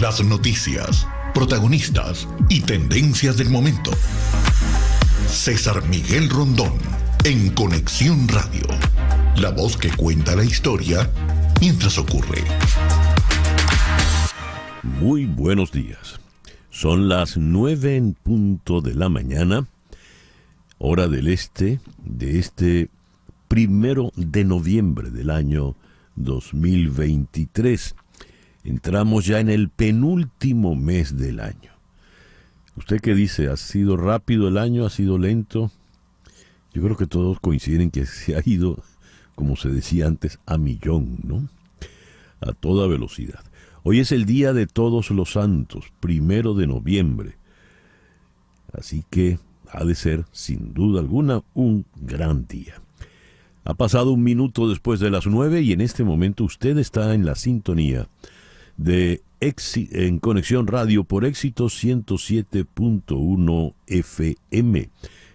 Las noticias, protagonistas y tendencias del momento. César Miguel Rondón, en Conexión Radio. La voz que cuenta la historia mientras ocurre. Muy buenos días. Son las 9 en punto de la mañana, hora del este, de este 1 de noviembre del año 2023. Entramos ya en el penúltimo mes del año. ¿Usted qué dice? ¿Ha sido rápido el año? ¿Ha sido lento? Yo creo que todos coinciden que se ha ido, como se decía antes, a millón, ¿no? A toda velocidad. Hoy es el Día de Todos los Santos, 1 de noviembre. Así que ha de ser, sin duda alguna, un gran día. Ha pasado un minuto después de las 9 y en este momento usted está en la sintonía de en Conexión Radio por Éxitos 107.1 FM,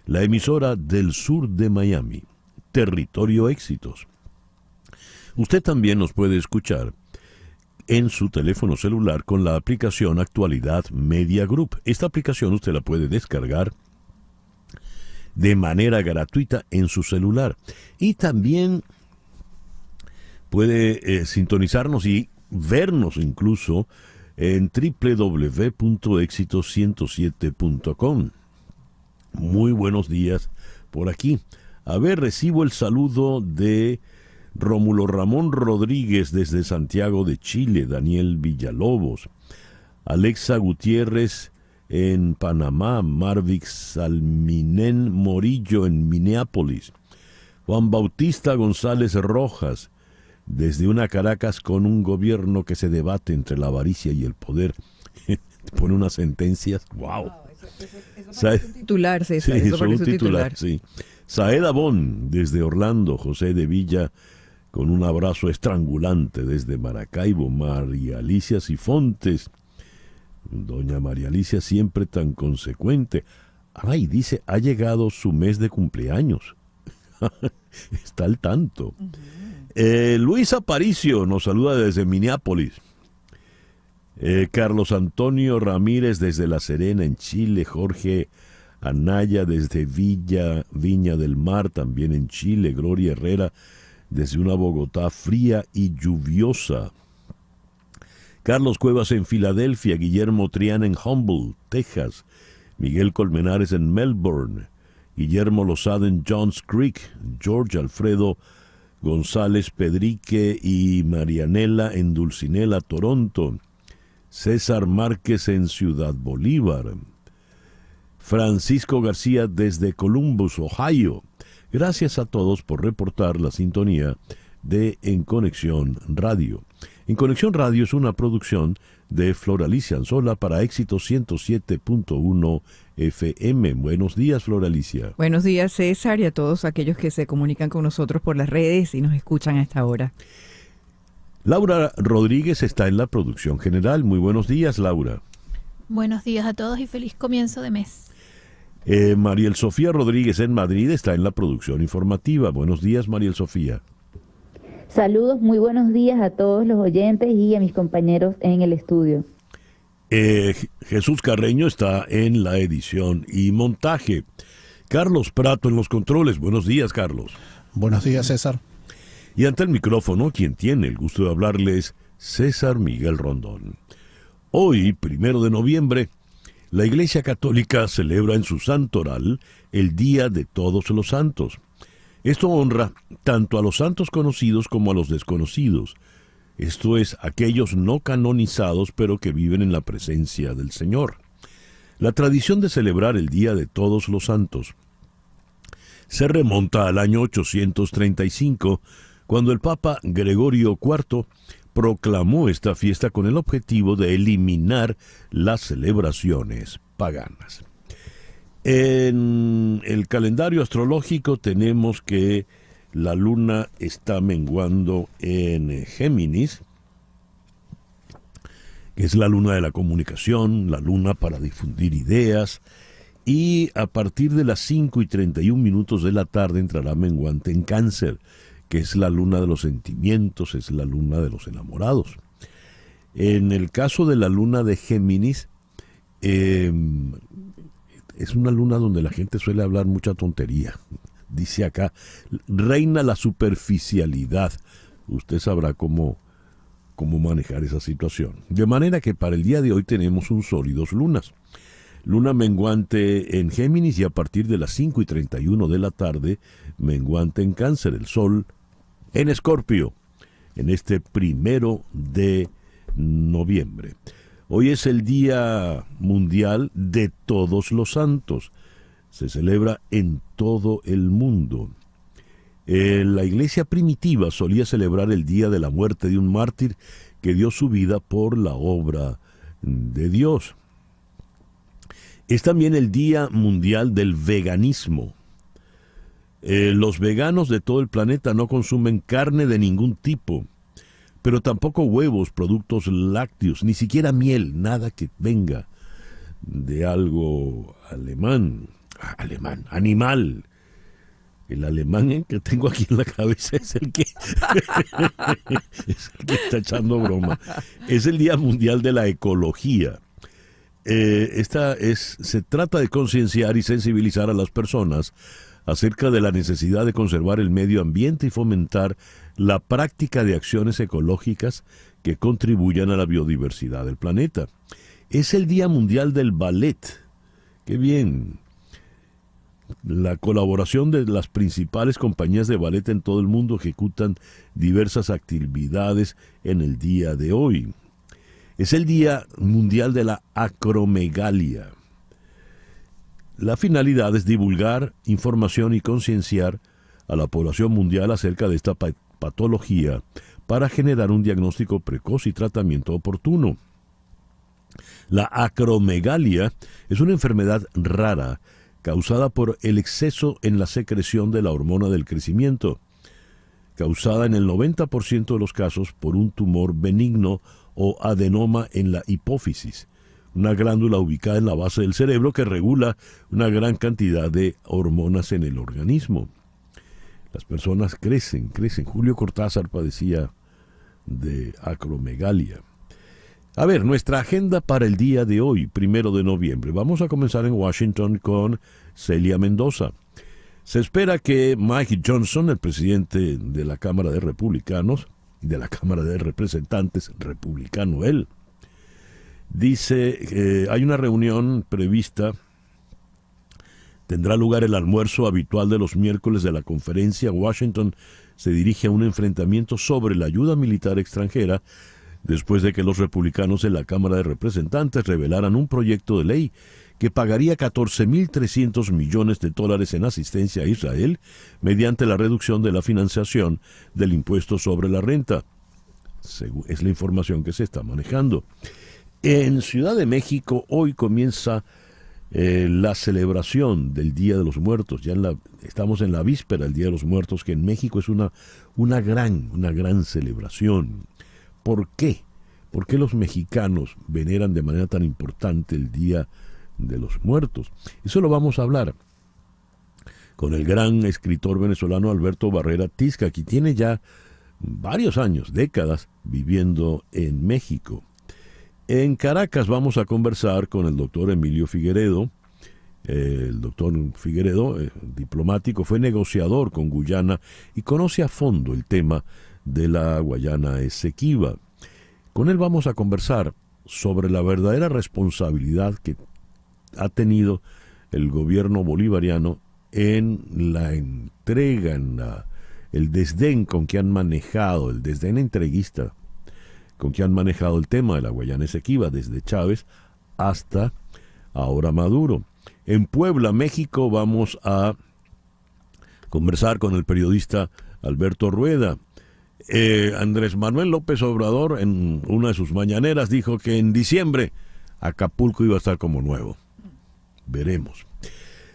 la emisora del sur de Miami, Territorio Éxitos. Usted también nos puede escuchar en su teléfono celular con la aplicación Actualidad Media Group. Esta aplicación usted la puede descargar de manera gratuita en su celular. Y también puede sintonizarnos y vernos incluso en www.exitos107.com. Muy buenos días por aquí. A ver, recibo el saludo de Rómulo Ramón Rodríguez desde Santiago de Chile, Daniel Villalobos, Alexa Gutiérrez en Panamá, Marvick Salminen Morillo en Minneapolis, Juan Bautista González Rojas, desde una Caracas con un gobierno que se debate entre la avaricia y el poder. Pone unas sentencias, wow. Eso parece un titular, César. Sí, eso parece un titular, sí. Saed Abón, desde Orlando, José de Villa, con un abrazo estrangulante desde Maracaibo, María Alicia Sifontes, doña María Alicia siempre tan consecuente. Ay, dice, ha llegado su mes de cumpleaños. Está al tanto. Luis Aparicio nos saluda desde Minneapolis. Carlos Antonio Ramírez desde La Serena en Chile. Jorge Anaya desde Viña del Mar también en Chile. Gloria Herrera desde una Bogotá fría y lluviosa. Carlos Cuevas en Filadelfia, Guillermo Triana en Humboldt, Texas, Miguel Colmenares en Melbourne, Guillermo Lozada en Johns Creek, George Alfredo González Pedrique y Marianela en Dulcinela, Toronto, César Márquez en Ciudad Bolívar, Francisco García desde Columbus, Ohio. Gracias a todos por reportar la sintonía de En Conexión Radio. En Conexión Radio es una producción de Floralicia Anzola para Éxitos 107.1 FM. Buenos días, Floralicia. Buenos días, César, y a todos aquellos que se comunican con nosotros por las redes y nos escuchan a esta hora. Laura Rodríguez está en la producción general. Muy buenos días, Laura. Buenos días a todos y feliz comienzo de mes. Mariel Sofía Rodríguez en Madrid está en la producción informativa. Buenos días, Mariel Sofía. Saludos, muy buenos días a todos los oyentes y a mis compañeros en el estudio. Jesús Carreño está en la edición y montaje. Carlos Prato en los controles. Buenos días, Carlos. Buenos días, César. Y ante el micrófono, quien tiene el gusto de hablarles, César Miguel Rondón. Hoy, 1 de noviembre, la Iglesia Católica celebra en su santoral el Día de Todos los Santos. Esto honra tanto a los santos conocidos como a los desconocidos, esto es, aquellos no canonizados pero que viven en la presencia del Señor. La tradición de celebrar el Día de Todos los Santos se remonta al año 835, cuando el Papa Gregorio IV proclamó esta fiesta con el objetivo de eliminar las celebraciones paganas. En el calendario astrológico tenemos que la luna está menguando en Géminis, que es la luna de la comunicación, la luna para difundir ideas, y a partir de las 5:31 de la tarde entrará menguante en Cáncer, que es la luna de los sentimientos, es la luna de los enamorados. En el caso de la luna de Géminis, es una luna donde la gente suele hablar mucha tontería. Dice acá, reina la superficialidad. Usted sabrá cómo manejar esa situación. De manera que para el día de hoy tenemos un sol y dos lunas. Luna menguante en Géminis y a partir de las 5:31 de la tarde, menguante en Cáncer. El sol en Escorpio, en este 1 de noviembre. Hoy es el Día Mundial de Todos los Santos. Se celebra en todo el mundo. La iglesia primitiva solía celebrar el día de la muerte de un mártir que dio su vida por la obra de Dios. Es también el Día Mundial del Veganismo. Los veganos de todo el planeta no consumen carne de ningún tipo, pero tampoco huevos, productos lácteos, ni siquiera miel, nada que venga de algo animal. El alemán que tengo aquí en la cabeza es el que está echando broma. Es el Día Mundial de la Ecología. Se trata de concienciar y sensibilizar a las personas acerca de la necesidad de conservar el medio ambiente y fomentar la práctica de acciones ecológicas que contribuyan a la biodiversidad del planeta. Es el Día Mundial del Ballet. ¡Qué bien! La colaboración de las principales compañías de ballet en todo el mundo ejecutan diversas actividades en el día de hoy. Es el Día Mundial de la Acromegalia. La finalidad es divulgar información y concienciar a la población mundial acerca de esta patología para generar un diagnóstico precoz y tratamiento oportuno. La acromegalia es una enfermedad rara causada por el exceso en la secreción de la hormona del crecimiento, causada en el 90% de los casos por un tumor benigno o adenoma en la hipófisis, una glándula ubicada en la base del cerebro que regula una gran cantidad de hormonas en el organismo. Las personas crecen. Julio Cortázar padecía de acromegalia. A ver, nuestra agenda para el día de hoy, 1 de noviembre. Vamos a comenzar en Washington con Celia Mendoza. Se espera que Mike Johnson, el presidente de la Cámara de Republicanos, de la Cámara de Representantes, republicano él, dice que hay una reunión prevista, tendrá lugar el almuerzo habitual de los miércoles de la conferencia. Washington se dirige a un enfrentamiento sobre la ayuda militar extranjera después de que los republicanos en la Cámara de Representantes revelaran un proyecto de ley que pagaría $14.300 millones en asistencia a Israel mediante la reducción de la financiación del impuesto sobre la renta. Es la información que se está manejando. En Ciudad de México hoy comienza la celebración del Día de los Muertos. Estamos en la víspera del Día de los Muertos, que en México es una gran celebración. ¿Por qué? ¿Por qué los mexicanos veneran de manera tan importante el Día de los Muertos? Eso lo vamos a hablar con el gran escritor venezolano Alberto Barrera Tisca, que tiene ya varios años, décadas, viviendo en México. En Caracas vamos a conversar con el doctor Emilio Figueredo. El doctor Figueredo, diplomático, fue negociador con Guyana y conoce a fondo el tema de la Guayana Esequiba. Con él vamos a conversar sobre la verdadera responsabilidad que ha tenido el gobierno bolivariano en la entrega, el desdén con que han manejado, el desdén entreguista con que han manejado el tema de la Guayana Esequiba, desde Chávez hasta ahora Maduro. En Puebla, México, vamos a conversar con el periodista Alberto Rueda. Andrés Manuel López Obrador, en una de sus mañaneras, dijo que en diciembre Acapulco iba a estar como nuevo. Veremos.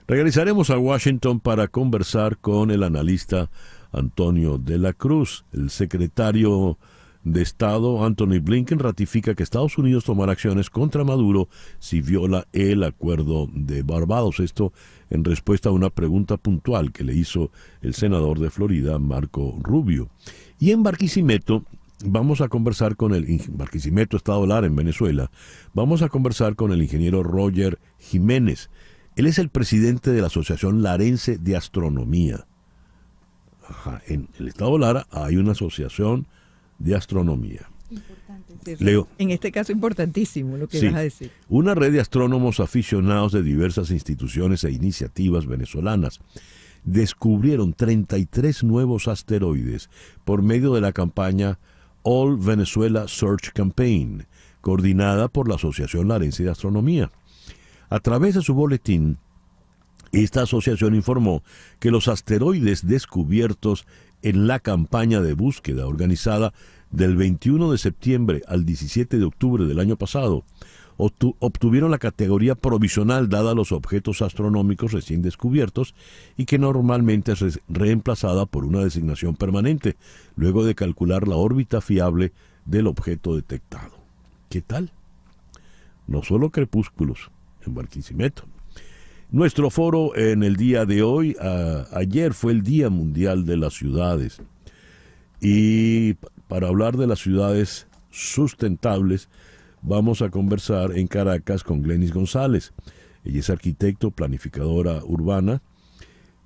Regresaremos a Washington para conversar con el analista Antonio de la Cruz. El secretario de Estado, Anthony Blinken, ratifica que Estados Unidos tomará acciones contra Maduro si viola el acuerdo de Barbados. Esto en respuesta a una pregunta puntual que le hizo el senador de Florida, Marco Rubio. Y en Barquisimeto, vamos a conversar con Barquisimeto, Estado Lara, en Venezuela. Vamos a conversar con el ingeniero Roger Jiménez. Él es el presidente de la Asociación Larense de Astronomía. En el Estado Lara hay una asociación de astronomía. Importante. Leo. En este caso importantísimo lo que Sí, vas a decir. una red de astrónomos aficionados de diversas instituciones e iniciativas venezolanas descubrieron 33 nuevos asteroides por medio de la campaña All Venezuela Search Campaign, coordinada por la Asociación Larense de Astronomía. A través de su boletín, esta asociación informó que los asteroides descubiertos en la campaña de búsqueda organizada del 21 de septiembre al 17 de octubre del año pasado obtuvieron la categoría provisional dada a los objetos astronómicos recién descubiertos y que normalmente es reemplazada por una designación permanente, luego de calcular la órbita fiable del objeto detectado. ¿Qué tal? No solo crepúsculos en Barquisimeto. Nuestro foro en el día de hoy, ayer fue el Día Mundial de las Ciudades. Y para hablar de las ciudades sustentables, vamos a conversar en Caracas con Glenis González. Ella es arquitecto, planificadora urbana,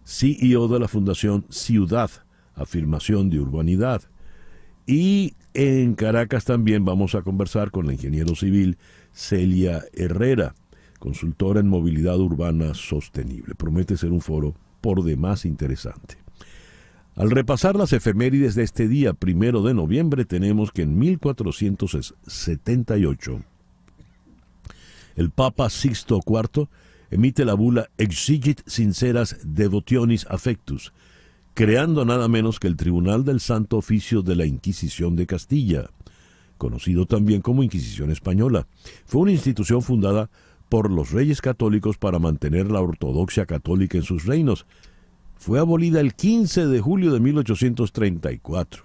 CEO de la Fundación Ciudad, Afirmación de Urbanidad. Y en Caracas también vamos a conversar con la ingeniero civil Celia Herrera, consultora en movilidad urbana sostenible. Promete ser un foro por demás interesante. Al repasar las efemérides de este día, 1 de noviembre, tenemos que en 1478 el Papa Sixto IV emite la bula Exigit Sinceras Devotionis Affectus, creando nada menos que el Tribunal del Santo Oficio de la Inquisición de Castilla, conocido también como Inquisición Española. Fue una institución fundada por los reyes católicos para mantener la ortodoxia católica en sus reinos. Fue abolida el 15 de julio de 1834.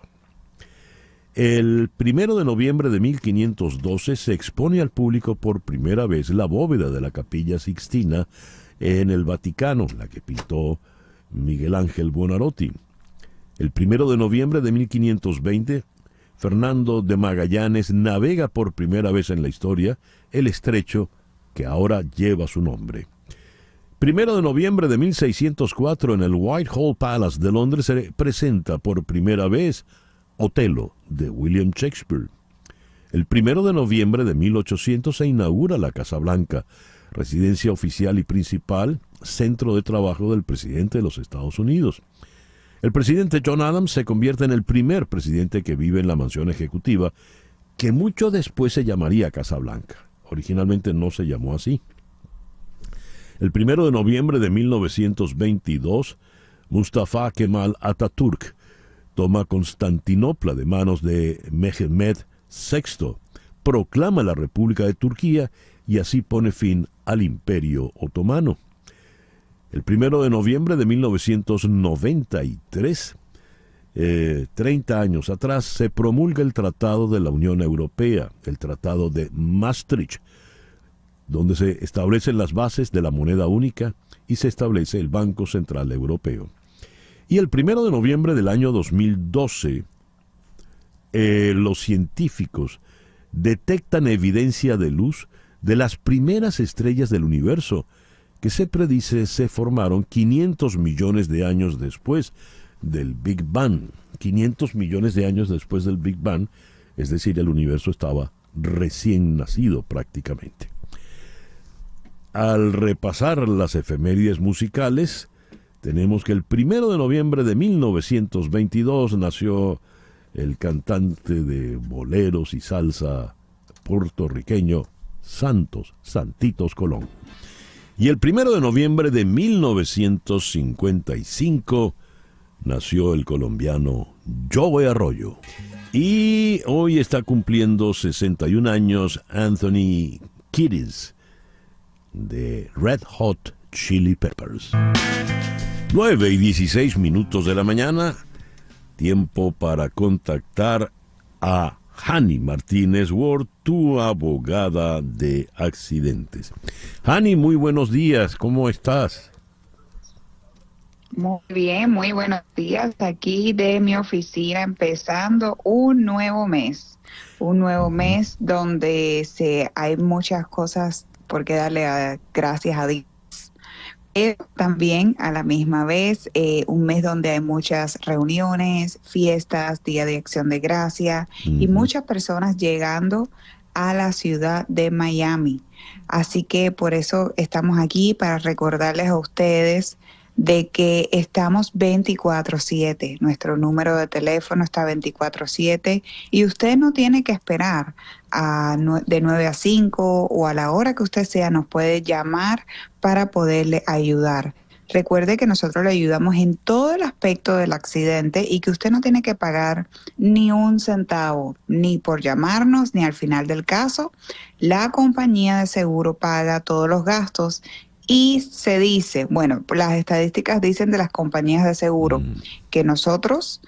El 1 de noviembre de 1512 se expone al público por primera vez la bóveda de la Capilla Sixtina en el Vaticano, la que pintó Miguel Ángel Buonarroti. El 1 de noviembre de 1520, Fernando de Magallanes navega por primera vez en la historia el estrecho que ahora lleva su nombre. 1 de noviembre de 1604, en el Whitehall Palace de Londres, se presenta por primera vez Otelo, de William Shakespeare. El 1 de noviembre de 1800 se inaugura la Casa Blanca, residencia oficial y principal, centro de trabajo del presidente de los Estados Unidos. El presidente John Adams se convierte en el primer presidente que vive en la mansión ejecutiva, que mucho después se llamaría Casa Blanca. Originalmente no se llamó así. El 1 de noviembre de 1922, Mustafa Kemal Atatürk toma Constantinopla de manos de Mehmed VI, proclama la República de Turquía y así pone fin al Imperio Otomano. El 1 de noviembre de 1993, 30 años atrás, se promulga el Tratado de la Unión Europea, el Tratado de Maastricht, donde se establecen las bases de la moneda única y se establece el Banco Central Europeo. Y el 1 de noviembre del año 2012, los científicos detectan evidencia de luz de las primeras estrellas del universo, que se predice se formaron 500 millones de años después del Big Bang. 500 millones de años después del Big Bang, es decir, el universo estaba recién nacido prácticamente. Al repasar las efemérides musicales, tenemos que el 1 de noviembre de 1922 nació el cantante de boleros y salsa puertorriqueño Santitos Colón. Y el 1 de noviembre de 1955 nació el colombiano Joe Arroyo. Y hoy está cumpliendo 61 años Anthony Kiedis, de Red Hot Chili Peppers. 9:16 de la mañana, tiempo para contactar a Hani Martínez Ward, tu abogada de accidentes. Hani, muy buenos días, ¿cómo estás? Muy bien, muy buenos días. Aquí de mi oficina empezando un nuevo mes donde hay muchas cosas por qué darle gracias a Dios. Pero también a la misma vez un mes donde hay muchas reuniones, fiestas, Día de Acción de Gracia y muchas personas llegando a la ciudad de Miami. Así que por eso estamos aquí para recordarles a ustedes de que estamos 24/7. Nuestro número de teléfono está 24/7 y usted no tiene que esperar de 9 a 5 o a la hora que usted sea, nos puede llamar para poderle ayudar. Recuerde que nosotros le ayudamos en todo el aspecto del accidente y que usted no tiene que pagar ni un centavo, ni por llamarnos, ni al final del caso. La compañía de seguro paga todos los gastos y se dice, bueno, las estadísticas dicen de las compañías de seguro que nosotros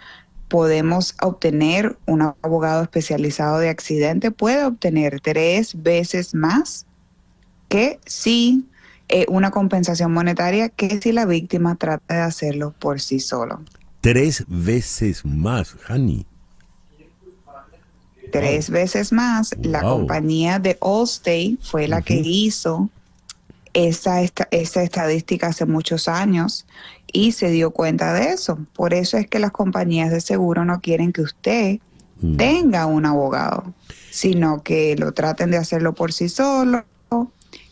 podemos obtener, un abogado especializado de accidente puede obtener 3 veces más que si una compensación monetaria que si la víctima trata de hacerlo por sí solo. 3 veces más, Hani. 3 veces más. Wow. La compañía de Allstate fue la que hizo esa estadística hace muchos años y se dio cuenta de eso. Por eso es que las compañías de seguro no quieren que usted tenga un abogado, sino que lo traten de hacerlo por sí solo,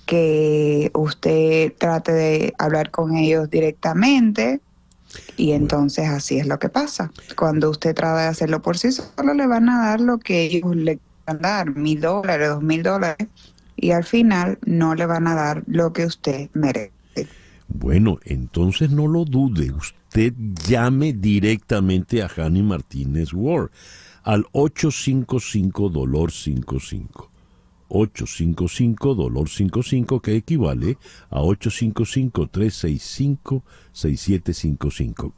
que usted trate de hablar con ellos directamente y entonces así es lo que pasa. Cuando usted trata de hacerlo por sí solo, le van a dar lo que ellos le van a dar, $1,000, $2,000, y al final no le van a dar lo que usted merece. Bueno, entonces no lo dude, usted llame directamente a Hani Martínez Ward al 855-DOLOR55. 855-DOLOR55, que equivale a 855-365-6755.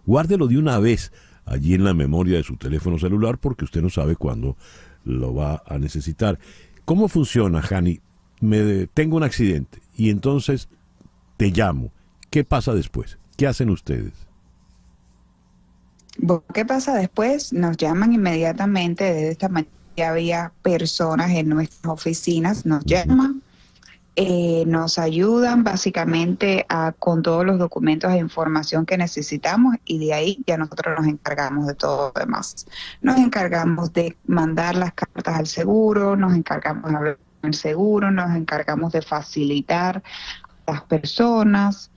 Guárdelo de una vez allí en la memoria de su teléfono celular porque usted no sabe cuándo lo va a necesitar. ¿Cómo funciona, Hani? Tengo un accidente y entonces te llamo. ¿Qué pasa después? ¿Qué hacen ustedes? ¿Qué pasa después? Nos llaman inmediatamente. Desde esta mañana ya había personas en nuestras oficinas, nos llaman, nos ayudan básicamente con todos los documentos e información que necesitamos y de ahí ya nosotros nos encargamos de todo lo demás. Nos encargamos de mandar las cartas al seguro, nos encargamos de hablar con el seguro, nos encargamos de facilitar a las personas,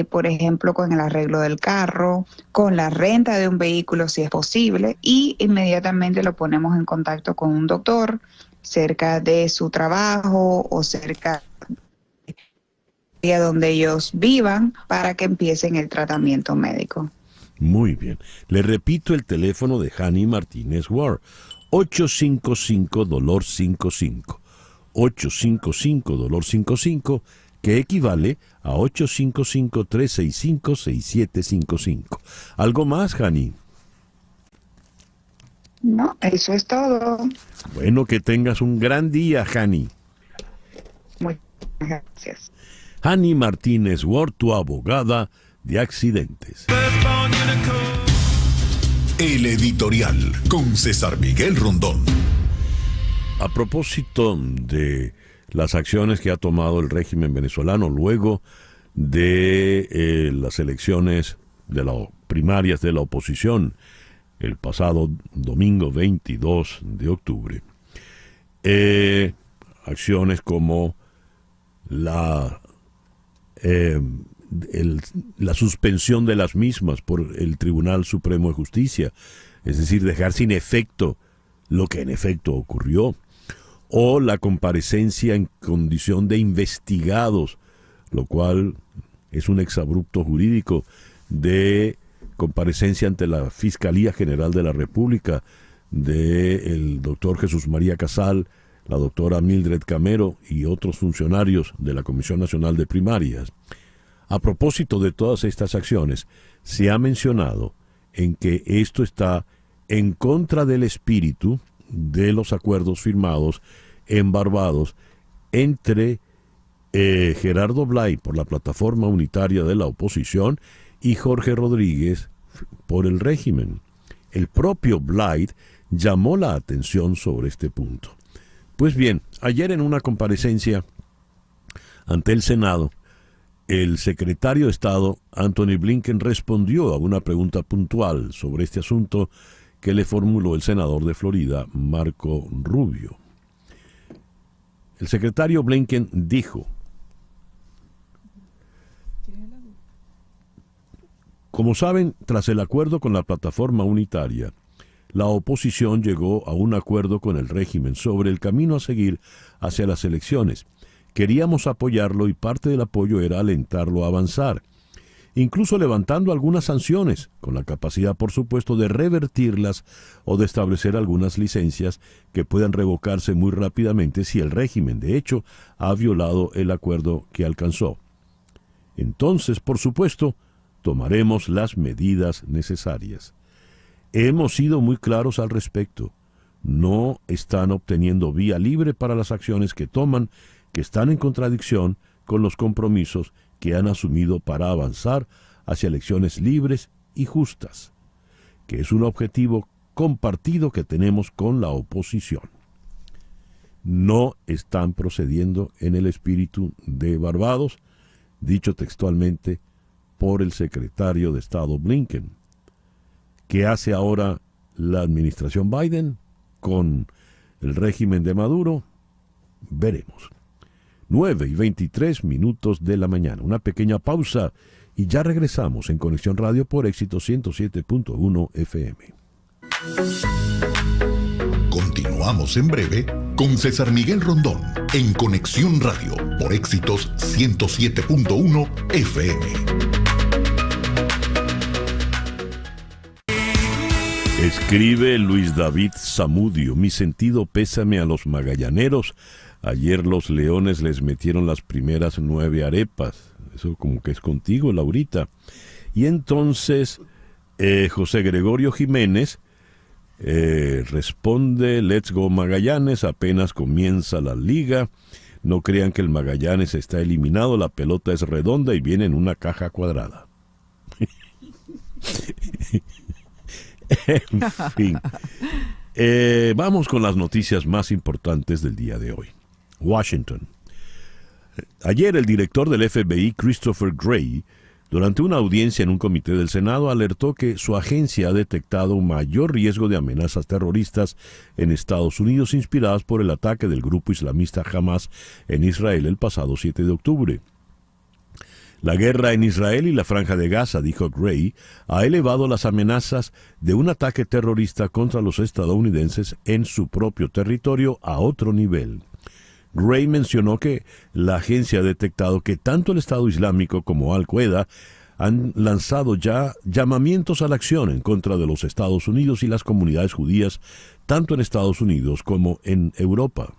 por ejemplo, con el arreglo del carro, con la renta de un vehículo si es posible, y inmediatamente lo ponemos en contacto con un doctor cerca de su trabajo o cerca de donde ellos vivan para que empiecen el tratamiento médico. Muy bien. Le repito el teléfono de Hani Martínez Ward, 855-DOLOR55. 855-DOLOR55, que equivale a 855-365-6755. ¿Algo más, Hani? No, eso es todo. Bueno, que tengas un gran día, Hani. Muchas gracias. Hani Martínez Ward, tu abogada de accidentes. El editorial con César Miguel Rondón. A propósito de las acciones que ha tomado el régimen venezolano luego de las elecciones de las primarias de la oposición el pasado domingo 22 de octubre. Acciones como la suspensión de las mismas por el Tribunal Supremo de Justicia, es decir, dejar sin efecto lo que en efecto ocurrió, o la comparecencia en condición de investigados, lo cual es un exabrupto jurídico de comparecencia ante la Fiscalía General de la República del doctor Jesús María Casal, la doctora Mildred Camero y otros funcionarios de la Comisión Nacional de Primarias. A propósito de todas estas acciones, se ha mencionado en que esto está en contra del espíritu de los acuerdos firmados en Barbados entre Gerardo Blay por la Plataforma Unitaria de la Oposición y Jorge Rodríguez por el régimen. El propio Blyth llamó la atención sobre este punto. Pues bien, ayer en una comparecencia ante el Senado, el secretario de Estado, Anthony Blinken, respondió a una pregunta puntual sobre este asunto que le formuló el senador de Florida, Marco Rubio. El secretario Blinken dijo: como saben, tras el acuerdo con la plataforma unitaria, la oposición llegó a un acuerdo con el régimen sobre el camino a seguir hacia las elecciones. Queríamos apoyarlo y parte del apoyo era alentarlo a avanzar, incluso levantando algunas sanciones, con la capacidad, por supuesto, de revertirlas o de establecer algunas licencias que puedan revocarse muy rápidamente si el régimen, de hecho, ha violado el acuerdo que alcanzó. Entonces, por supuesto, tomaremos las medidas necesarias. Hemos sido muy claros al respecto. No están obteniendo vía libre para las acciones que toman, que están en contradicción con los compromisos que han asumido para avanzar hacia elecciones libres y justas, que es un objetivo compartido que tenemos con la oposición. No están procediendo en el espíritu de Barbados, dicho textualmente por el secretario de Estado Blinken. ¿Qué hace ahora la administración Biden con el régimen de Maduro? Veremos. 9:23 de la mañana. Una pequeña pausa y ya regresamos en Conexión Radio por Éxito 107.1 FM. Continuamos en breve con César Miguel Rondón en Conexión Radio por Éxitos 107.1 FM. Escribe Luis David Zamudio: mi sentido pésame a los magallaneros. Ayer los Leones les metieron las primeras 9 arepas. Eso como que es contigo, Laurita. Y entonces José Gregorio Jiménez responde: Let's go Magallanes, apenas comienza la liga. No crean que el Magallanes está eliminado, la pelota es redonda y viene en una caja cuadrada. En fin. Vamos con las noticias más importantes del día de hoy. Washington. Ayer el director del FBI, Christopher Wray, durante una audiencia en un comité del Senado, alertó que su agencia ha detectado un mayor riesgo de amenazas terroristas en Estados Unidos inspiradas por el ataque del grupo islamista Hamas en Israel el pasado 7 de octubre. La guerra en Israel y la Franja de Gaza, dijo Wray, ha elevado las amenazas de un ataque terrorista contra los estadounidenses en su propio territorio a otro nivel. Wray mencionó que la agencia ha detectado que tanto el Estado Islámico como Al-Qaeda han lanzado ya llamamientos a la acción en contra de los Estados Unidos y las comunidades judías, tanto en Estados Unidos como en Europa.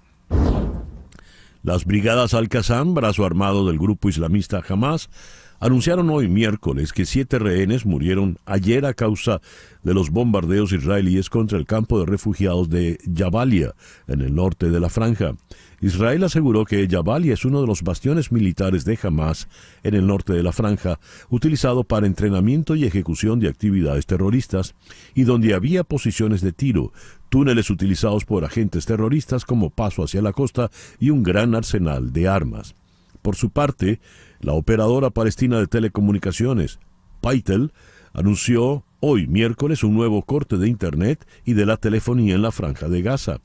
Las brigadas Al-Qassam, brazo armado del grupo islamista Hamas, anunciaron hoy miércoles que 7 rehenes murieron ayer a causa de los bombardeos israelíes contra el campo de refugiados de Jabalia, en el norte de la Franja. Israel aseguró que Jabalia es uno de los bastiones militares de Hamas en el norte de la Franja, utilizado para entrenamiento y ejecución de actividades terroristas, y donde había posiciones de tiro, túneles utilizados por agentes terroristas como paso hacia la costa y un gran arsenal de armas. Por su parte, la operadora palestina de telecomunicaciones, Paitel, anunció hoy miércoles un nuevo corte de Internet y de la telefonía en la Franja de Gaza.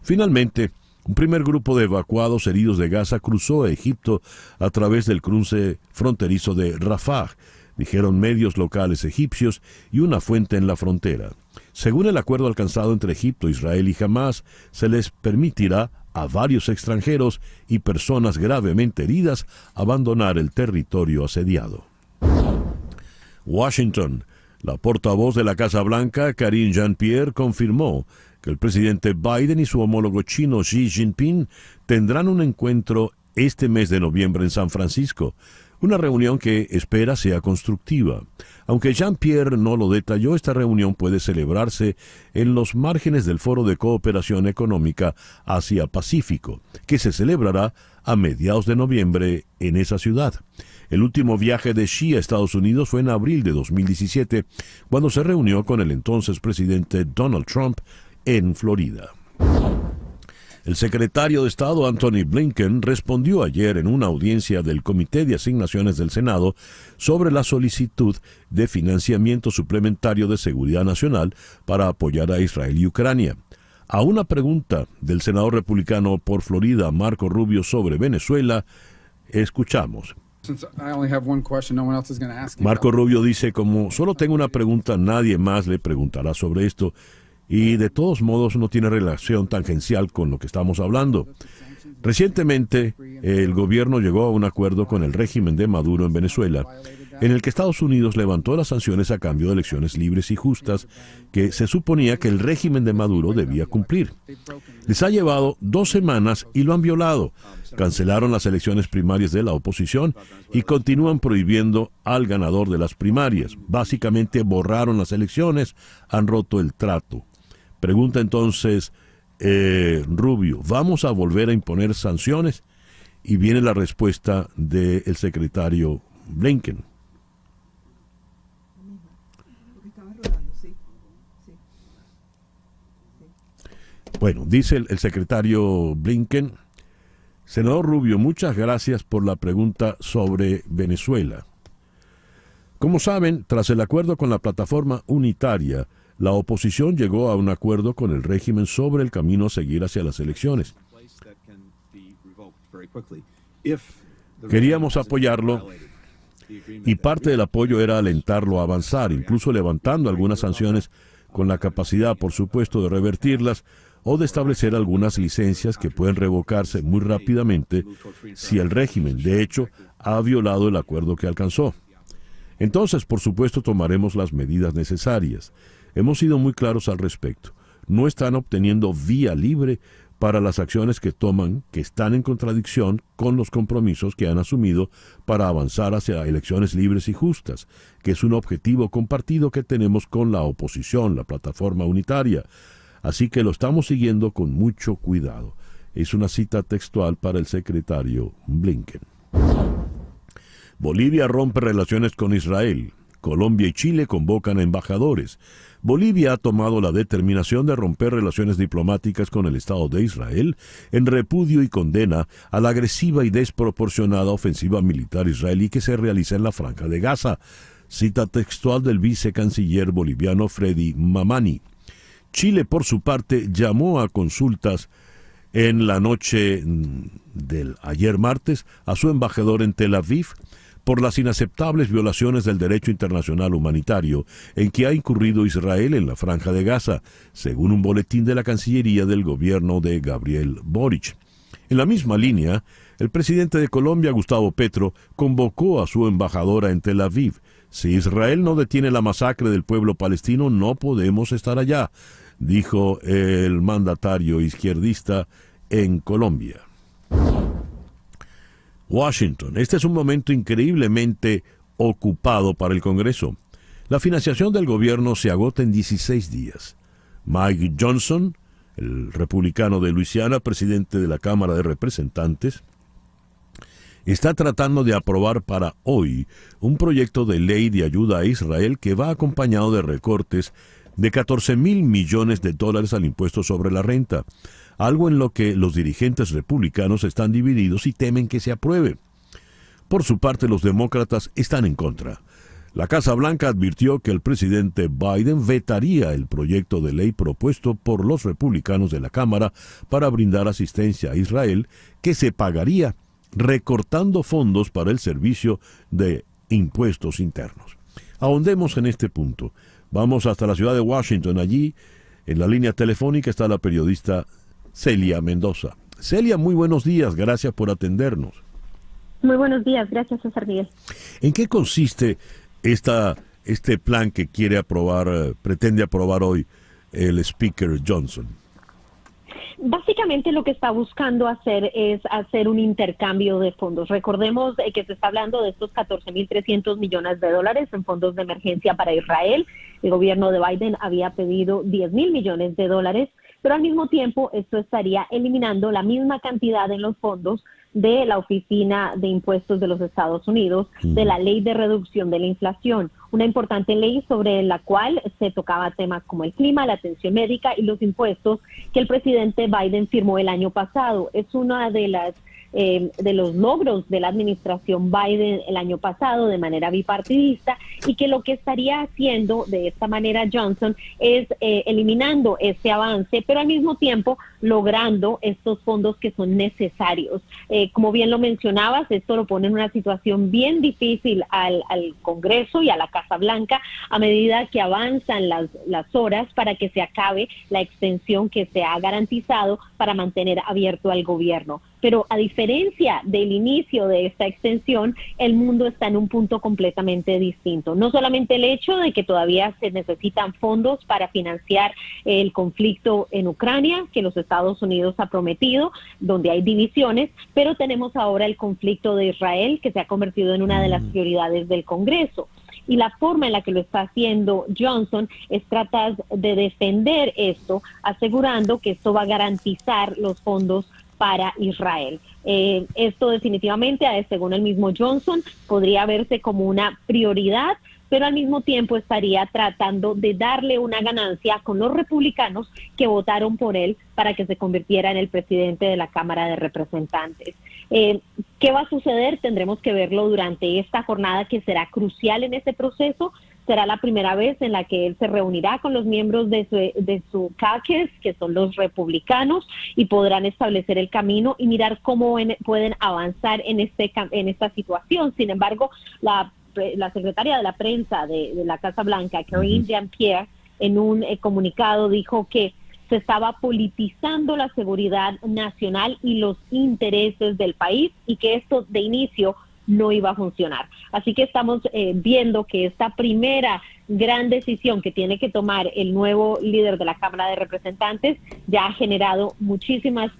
Finalmente, un primer grupo de evacuados heridos de Gaza cruzó a Egipto a través del cruce fronterizo de Rafah, dijeron medios locales egipcios y una fuente en la frontera. Según el acuerdo alcanzado entre Egipto, Israel y Hamas, se les permitirá a varios extranjeros y personas gravemente heridas abandonar el territorio asediado. Washington. La portavoz de la Casa Blanca, Karine Jean-Pierre, confirmó que el presidente Biden y su homólogo chino Xi Jinping tendrán un encuentro este mes de noviembre en San Francisco. Una reunión que espera sea constructiva. Aunque Jean-Pierre no lo detalló, esta reunión puede celebrarse en los márgenes del Foro de Cooperación Económica Asia-Pacífico, que se celebrará a mediados de noviembre en esa ciudad. El último viaje de Xi a Estados Unidos fue en abril de 2017, cuando se reunió con el entonces presidente Donald Trump en Florida. El secretario de Estado Antony Blinken respondió ayer en una audiencia del Comité de Asignaciones del Senado sobre la solicitud de financiamiento suplementario de seguridad nacional para apoyar a Israel y Ucrania. A una pregunta del senador republicano por Florida, Marco Rubio, sobre Venezuela, escuchamos. Marco Rubio dice, como solo tengo una pregunta, nadie más le preguntará sobre esto. Y de todos modos no tiene relación tangencial con lo que estamos hablando. Recientemente, el gobierno llegó a un acuerdo con el régimen de Maduro en Venezuela, en el que Estados Unidos levantó las sanciones a cambio de elecciones libres y justas que se suponía que el régimen de Maduro debía cumplir. Les ha llevado 2 semanas y lo han violado. Cancelaron las elecciones primarias de la oposición y continúan prohibiendo al ganador de las primarias. Básicamente borraron las elecciones, han roto el trato. Pregunta entonces Rubio, ¿vamos a volver a imponer sanciones? Y viene la respuesta del secretario Blinken. Bueno, dice el secretario Blinken, senador Rubio, muchas gracias por la pregunta sobre Venezuela. Como saben, tras el acuerdo con la plataforma unitaria, la oposición llegó a un acuerdo con el régimen sobre el camino a seguir hacia las elecciones. Queríamos apoyarlo y parte del apoyo era alentarlo a avanzar, incluso levantando algunas sanciones con la capacidad, por supuesto, de revertirlas o de establecer algunas licencias que pueden revocarse muy rápidamente si el régimen, de hecho, ha violado el acuerdo que alcanzó. Entonces, por supuesto, tomaremos las medidas necesarias. Hemos sido muy claros al respecto. No están obteniendo vía libre para las acciones que toman, que están en contradicción con los compromisos que han asumido para avanzar hacia elecciones libres y justas, que es un objetivo compartido que tenemos con la oposición, la plataforma unitaria. Así que lo estamos siguiendo con mucho cuidado. Es una cita textual para el secretario Blinken. Bolivia rompe relaciones con Israel. Colombia y Chile convocan a embajadores. Bolivia ha tomado la determinación de romper relaciones diplomáticas con el Estado de Israel en repudio y condena a la agresiva y desproporcionada ofensiva militar israelí que se realiza en la Franja de Gaza. Cita textual del vicecanciller boliviano Freddy Mamani. Chile, por su parte, llamó a consultas en la noche del ayer martes a su embajador en Tel Aviv por las inaceptables violaciones del derecho internacional humanitario en que ha incurrido Israel en la Franja de Gaza, según un boletín de la Cancillería del gobierno de Gabriel Boric. En la misma línea, el presidente de Colombia, Gustavo Petro, convocó a su embajadora en Tel Aviv. Si Israel no detiene la masacre del pueblo palestino, no podemos estar allá, dijo el mandatario izquierdista en Colombia. Washington. Este es un momento increíblemente ocupado para el Congreso. La financiación del gobierno se agota en 16 días. Mike Johnson, el republicano de Luisiana, presidente de la Cámara de Representantes, está tratando de aprobar para hoy un proyecto de ley de ayuda a Israel que va acompañado de recortes de $14,000 millones al impuesto sobre la renta, algo en lo que los dirigentes republicanos están divididos y temen que se apruebe. Por su parte, los demócratas están en contra. La Casa Blanca advirtió que el presidente Biden vetaría el proyecto de ley propuesto por los republicanos de la Cámara para brindar asistencia a Israel, que se pagaría recortando fondos para el servicio de impuestos internos. Ahondemos en este punto. Vamos hasta la ciudad de Washington. Allí, en la línea telefónica, está la periodista Celia Mendoza. Celia, muy buenos días. Gracias por atendernos. Muy buenos días. Gracias, César Miguel. ¿En qué consiste este plan que pretende aprobar hoy el Speaker Johnson? Básicamente lo que está buscando hacer es hacer un intercambio de fondos. Recordemos que se está hablando de estos 14.300 millones de dólares en fondos de emergencia para Israel. El gobierno de Biden había pedido 10.000 millones de dólares, pero al mismo tiempo esto estaría eliminando la misma cantidad en los fondos de la Oficina de Impuestos de los Estados Unidos, de la Ley de Reducción de la Inflación, una importante ley sobre la cual se tocaba temas como el clima, la atención médica y los impuestos que el presidente Biden firmó el año pasado. Es una de los logros de la administración Biden el año pasado de manera bipartidista, y que lo que estaría haciendo de esta manera Johnson es eliminando ese avance, pero al mismo tiempo logrando estos fondos que son necesarios. Como bien lo mencionabas, esto lo pone en una situación bien difícil al Congreso y a la Casa Blanca a medida que avanzan las horas para que se acabe la extensión que se ha garantizado para mantener abierto al gobierno. Pero a diferencia del inicio de esta extensión, el mundo está en un punto completamente distinto. No solamente el hecho de que todavía se necesitan fondos para financiar el conflicto en Ucrania, que los Estados Unidos ha prometido, donde hay divisiones, pero tenemos ahora el conflicto de Israel, que se ha convertido en una de las prioridades del Congreso. Y la forma en la que lo está haciendo Johnson es tratar de defender esto, asegurando que esto va a garantizar los fondos para Israel. Esto definitivamente, según el mismo Johnson, podría verse como una prioridad, pero al mismo tiempo estaría tratando de darle una ganancia con los republicanos que votaron por él para que se convirtiera en el presidente de la Cámara de Representantes. ¿Qué va a suceder? Tendremos que verlo durante esta jornada, que será crucial en este proceso. Será la primera vez en la que él se reunirá con los miembros de su caucus, que son los republicanos, y podrán establecer el camino y mirar cómo pueden avanzar en esta situación. Sin embargo, la secretaria de la prensa de la Casa Blanca, Karine Jean-Pierre, en un comunicado dijo que se estaba politizando la seguridad nacional y los intereses del país, y que esto de inicio no iba a funcionar. Así que estamos viendo que esta primera gran decisión que tiene que tomar el nuevo líder de la Cámara de Representantes ya ha generado muchísimas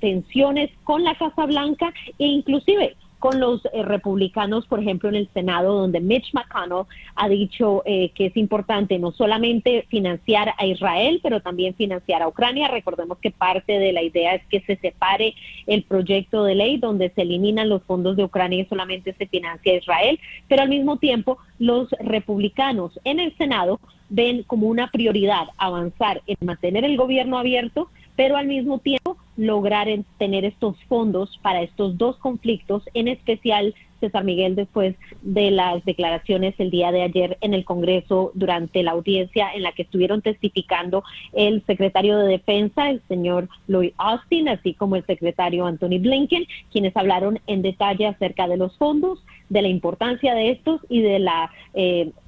tensiones con la Casa Blanca e inclusive con los republicanos, por ejemplo, en el Senado, donde Mitch McConnell ha dicho que es importante no solamente financiar a Israel, pero también financiar a Ucrania. Recordemos que parte de la idea es que se separe el proyecto de ley donde se eliminan los fondos de Ucrania y solamente se financia a Israel, pero al mismo tiempo los republicanos en el Senado ven como una prioridad avanzar en mantener el gobierno abierto, pero al mismo tiempo lograr tener estos fondos para estos dos conflictos, en especial, César Miguel, después de las declaraciones el día de ayer en el Congreso durante la audiencia en la que estuvieron testificando el secretario de Defensa, el señor Lloyd Austin, así como el secretario Anthony Blinken, quienes hablaron en detalle acerca de los fondos, de la importancia de estos y de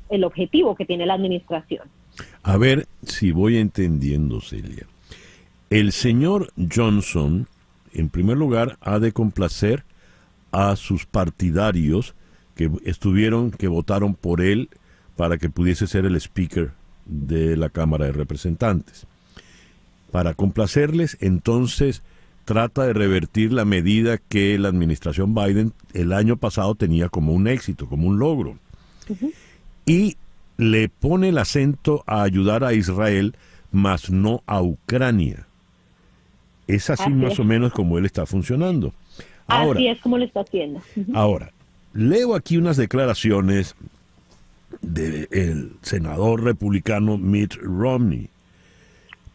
el objetivo que tiene la administración. A ver si voy entendiendo, Celia. El señor Johnson, en primer lugar, ha de complacer a sus partidarios que votaron por él para que pudiese ser el speaker de la Cámara de Representantes. Para complacerles, entonces, trata de revertir la medida que la administración Biden el año pasado tenía como un éxito, como un logro. Y le pone el acento a ayudar a Israel, mas no a Ucrania. Es así más o menos como él está funcionando. Ahora, así es como lo está haciendo. Ahora, leo aquí unas declaraciones del senador republicano Mitt Romney.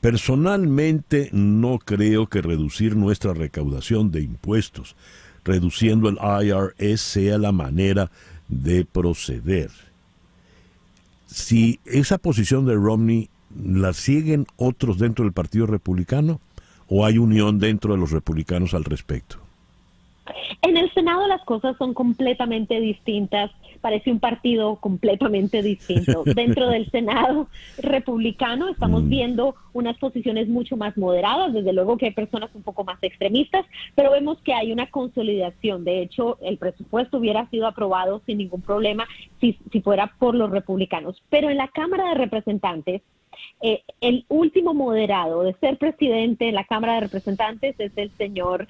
Personalmente no creo que reducir nuestra recaudación de impuestos, reduciendo el IRS, sea la manera de proceder. Si esa posición de Romney la siguen otros dentro del Partido Republicano, ¿o hay unión dentro de los republicanos al respecto? En el Senado las cosas son completamente distintas, parece un partido completamente distinto. Dentro del Senado republicano estamos viendo unas posiciones mucho más moderadas, desde luego que hay personas un poco más extremistas, pero vemos que hay una consolidación. De hecho, el presupuesto hubiera sido aprobado sin ningún problema si fuera por los republicanos. Pero en la Cámara de Representantes El último moderado de ser presidente en la Cámara de Representantes es el señor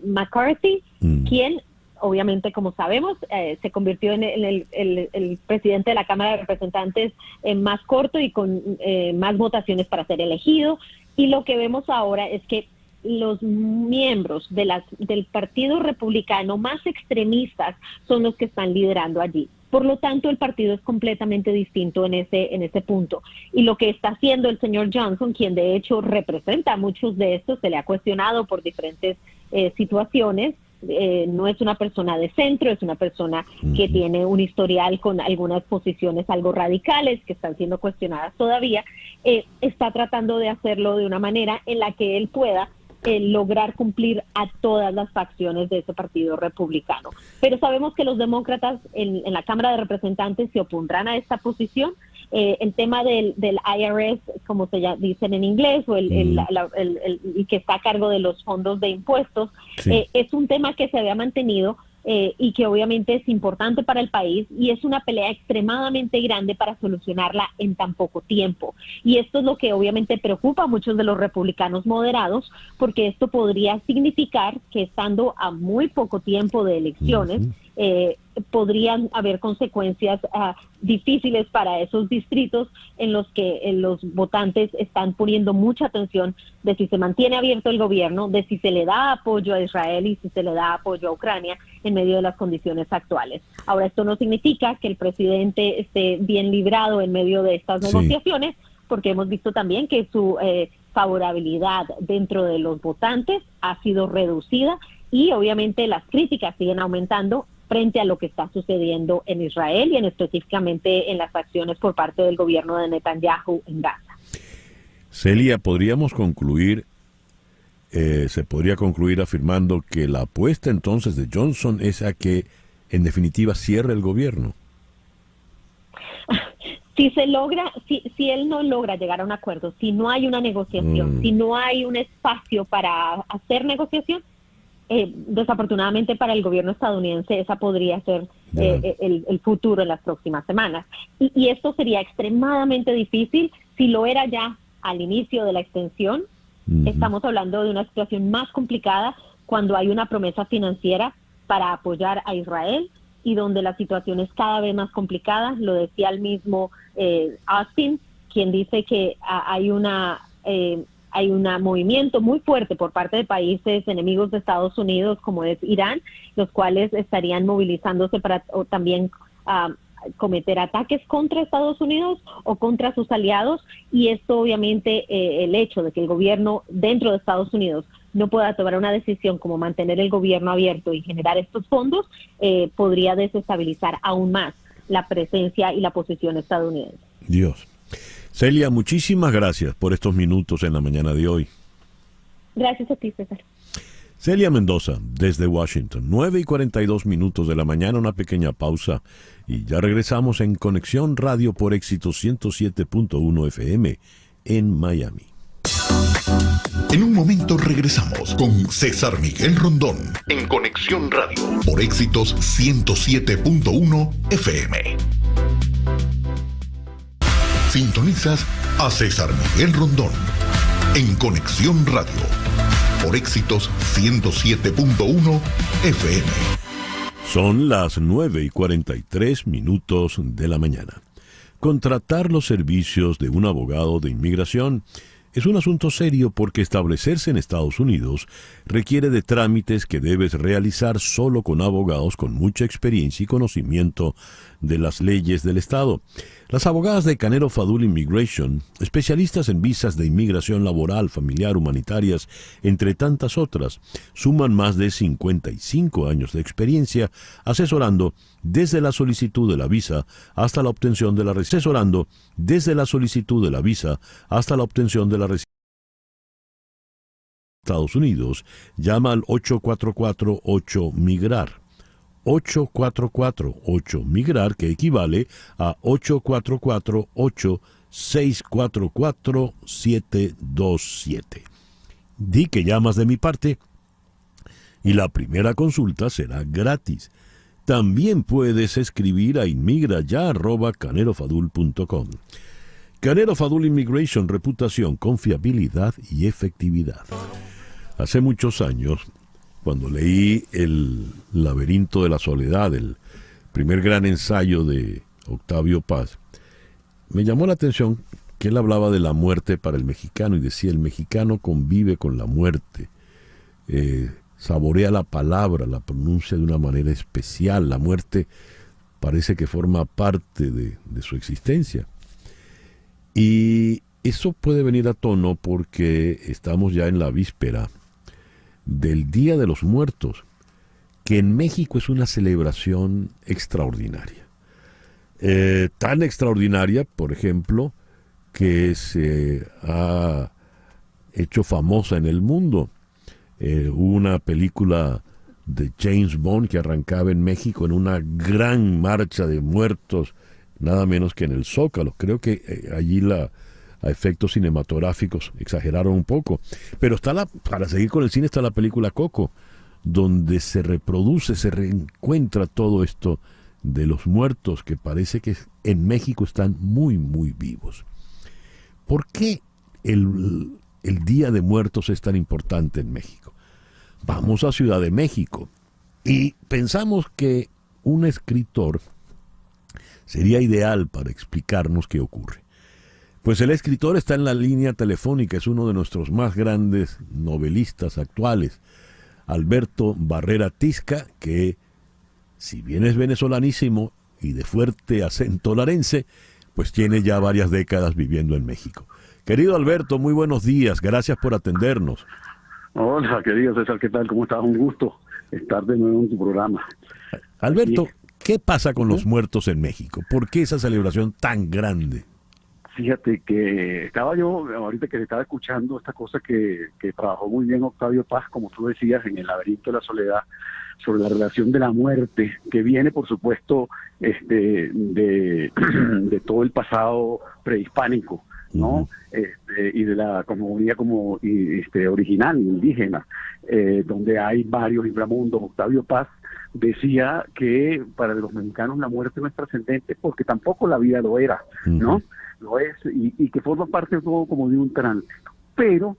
McCarthy, quien obviamente, como sabemos, se convirtió en el presidente de la Cámara de Representantes más corto y con más votaciones para ser elegido. Y lo que vemos ahora es que los miembros del Partido Republicano más extremistas son los que están liderando allí. Por lo tanto, el partido es completamente distinto en ese punto. Y lo que está haciendo el señor Johnson, quien de hecho representa a muchos de estos, se le ha cuestionado por diferentes situaciones. No es una persona de centro, es una persona que tiene un historial con algunas posiciones algo radicales que están siendo cuestionadas todavía. Está tratando de hacerlo de una manera en la que él pueda lograr cumplir a todas las facciones de ese partido republicano. Pero sabemos que los demócratas en la Cámara de Representantes se opondrán a esta posición. El tema del IRS, como se dicen en inglés, o el que está a cargo de los fondos de impuestos, es un tema que se había mantenido y que obviamente es importante para el país, y es una pelea extremadamente grande para solucionarla en tan poco tiempo. Y esto es lo que obviamente preocupa a muchos de los republicanos moderados, porque esto podría significar que estando a muy poco tiempo de elecciones, podrían haber consecuencias difíciles para esos distritos en los que los votantes están poniendo mucha atención de si se mantiene abierto el gobierno, de si se le da apoyo a Israel y si se le da apoyo a Ucrania en medio de las condiciones actuales. Ahora, esto no significa que el presidente esté bien librado en medio de estas negociaciones, porque hemos visto también que su favorabilidad dentro de los votantes ha sido reducida, y obviamente las críticas siguen aumentando frente a lo que está sucediendo en Israel y específicamente en las acciones por parte del gobierno de Netanyahu en Gaza. Celia, podría concluir afirmando que la apuesta entonces de Johnson es a que en definitiva cierre el gobierno. Si él no logra llegar a un acuerdo, si no hay una negociación, si no hay un espacio para hacer negociación, desafortunadamente para el gobierno estadounidense esa podría ser el futuro en las próximas semanas. Y esto sería extremadamente difícil si lo era ya al inicio de la extensión. Estamos hablando de una situación más complicada cuando hay una promesa financiera para apoyar a Israel y donde la situación es cada vez más complicada. Lo decía el mismo Austin, quien dice que hay un movimiento muy fuerte por parte de países enemigos de Estados Unidos, como es Irán, los cuales estarían movilizándose para también cometer ataques contra Estados Unidos o contra sus aliados. Y esto obviamente el hecho de que el gobierno dentro de Estados Unidos no pueda tomar una decisión como mantener el gobierno abierto y generar estos fondos, podría desestabilizar aún más la presencia y la posición estadounidense. Dios. Celia, muchísimas gracias por estos minutos en la mañana de hoy. Gracias a ti, César. Celia Mendoza, desde Washington, 9:42 de la mañana, una pequeña pausa y ya regresamos en Conexión Radio por Éxito 107.1 FM en Miami. En un momento regresamos con César Miguel Rondón en Conexión Radio por Éxitos 107.1 FM. Sintonizas a César Miguel Rondón en Conexión Radio por Éxitos 107.1 FM. Son las 9:43 de la mañana. Contratar los servicios de un abogado de inmigración es un asunto serio porque establecerse en Estados Unidos requiere de trámites que debes realizar solo con abogados con mucha experiencia y conocimiento de las leyes del Estado. Las abogadas de Canero Fadul Immigration, especialistas en visas de inmigración laboral, familiar, humanitarias, entre tantas otras, suman más de 55 años de experiencia asesorando desde la solicitud de la visa hasta la obtención de la residencia. Estados Unidos, llama al 844-8-MIGRAR. 844-8-MIGRAR, que equivale a 844-8-644-727. Di que llamas de mi parte y la primera consulta será gratis. También puedes escribir a inmigraya@canerofadul.com. Canero Fadul Immigration, reputación, confiabilidad y efectividad. Hace muchos años, cuando leí El laberinto de la soledad, el primer gran ensayo de Octavio Paz, me llamó la atención que él hablaba de la muerte para el mexicano y decía, el mexicano convive con la muerte, saborea la palabra, la pronuncia de una manera especial, la muerte parece que forma parte de su existencia. Y eso puede venir a tono porque estamos ya en la víspera del Día de los Muertos, que en México es una celebración extraordinaria. Tan extraordinaria, por ejemplo, que se ha hecho famosa en el mundo. Hubo una película de James Bond que arrancaba en México en una gran marcha de muertos, nada menos que en el Zócalo. Creo que allí a efectos cinematográficos exageraron un poco. Pero para seguir con el cine está la película Coco, donde se reproduce, se reencuentra todo esto de los muertos que parece que en México están muy, muy vivos. ¿Por qué el Día de Muertos es tan importante en México? Vamos a Ciudad de México y pensamos que un escritor sería ideal para explicarnos qué ocurre. Pues el escritor está en la línea telefónica, es uno de nuestros más grandes novelistas actuales, Alberto Barrera Tisca, que si bien es venezolanísimo y de fuerte acento larense, pues tiene ya varias décadas viviendo en México. Querido Alberto, muy buenos días, gracias por atendernos. Hola, querido César, ¿qué tal? ¿Cómo estás? Un gusto estar de nuevo en tu programa. Alberto, ¿qué pasa con los muertos en México? ¿Por qué esa celebración tan grande? Fíjate que estaba yo, ahorita que estaba escuchando esta cosa que trabajó muy bien Octavio Paz, como tú decías, en El laberinto de la soledad, sobre la relación de la muerte, que viene, por supuesto, de todo el pasado prehispánico, ¿no? Y de la comunidad original, indígena, donde hay varios inframundos. Octavio Paz decía que para los mexicanos la muerte no es trascendente porque tampoco la vida lo era, ¿no? Lo es, y que forma parte de todo como de un tránsito. Pero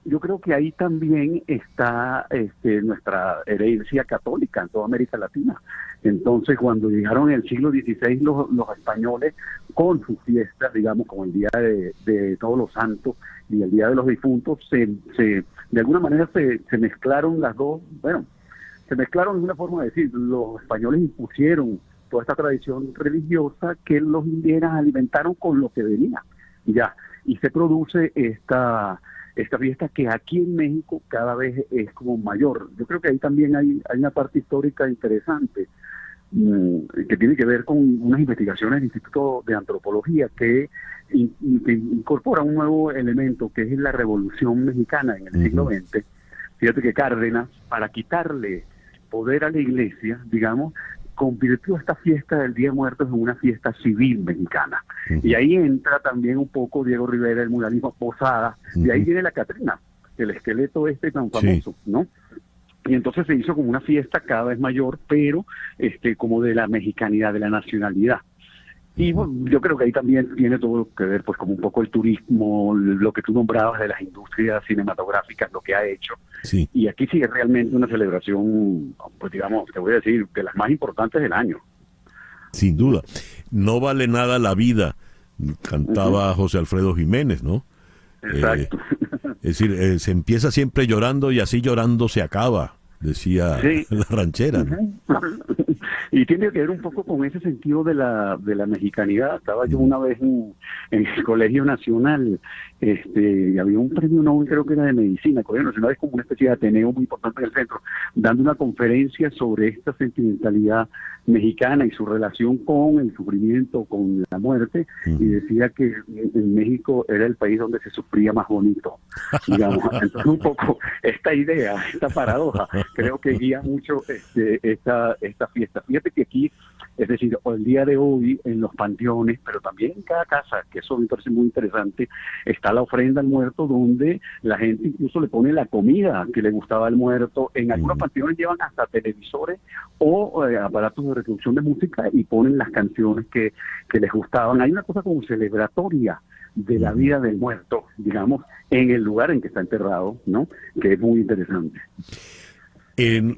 yo creo que ahí también está nuestra herencia católica en toda América Latina. Entonces, cuando llegaron en el siglo XVI los españoles con sus fiestas, digamos, como el Día de Todos los Santos y el Día de los Difuntos, de alguna manera se mezclaron las dos. Bueno, se mezclaron, es una forma de decir, los españoles impusieron toda esta tradición religiosa que los indígenas alimentaron con lo que venía, ya, y se produce esta fiesta que aquí en México cada vez es como mayor. Yo creo que ahí también hay una parte histórica interesante que tiene que ver con unas investigaciones del Instituto de Antropología que incorpora un nuevo elemento que es la Revolución Mexicana en el siglo XX. Fíjate que Cárdenas, para quitarle poder a la iglesia, digamos, convirtió esta fiesta del Día de Muertos en una fiesta civil mexicana. Y ahí entra también un poco Diego Rivera, el muralismo Posada, y ahí viene la Catrina, el esqueleto tan famoso, ¿no? Y entonces se hizo como una fiesta cada vez mayor, pero como de la mexicanidad, de la nacionalidad. Y bueno, yo creo que ahí también tiene todo que ver, pues, como un poco el turismo, lo que tú nombrabas de las industrias cinematográficas, lo que ha hecho. Sí. Y aquí sí es realmente una celebración, pues digamos, te voy a decir, de las más importantes del año. Sin duda. No vale nada la vida, cantaba José Alfredo Jiménez, ¿no? Exacto. Es decir, se empieza siempre llorando y así llorando se acaba, decía la ranchera, ¿no? Y tiene que ver un poco con ese sentido de la mexicanidad. Estaba yo una vez en el Colegio Nacional, y había un premio Nobel, creo que era de medicina. El Colegio Nacional es como una especie de ateneo muy importante en el centro, dando una conferencia sobre esta sentimentalidad mexicana y su relación con el sufrimiento, con la muerte, y decía que en México era el país donde se sufría más bonito, digamos. Entonces un poco esta idea, esta paradoja, creo que guía mucho esta fiesta. Fíjate que aquí Es decir, el día de hoy en los panteones, pero también en cada casa, que eso me parece muy interesante, está la ofrenda al muerto, donde la gente incluso le pone la comida que le gustaba al muerto. En algunos panteones llevan hasta televisores o aparatos de reproducción de música y ponen las canciones que les gustaban. Hay una cosa como celebratoria de la vida del muerto, digamos, en el lugar en que está enterrado, ¿no? Que es muy interesante.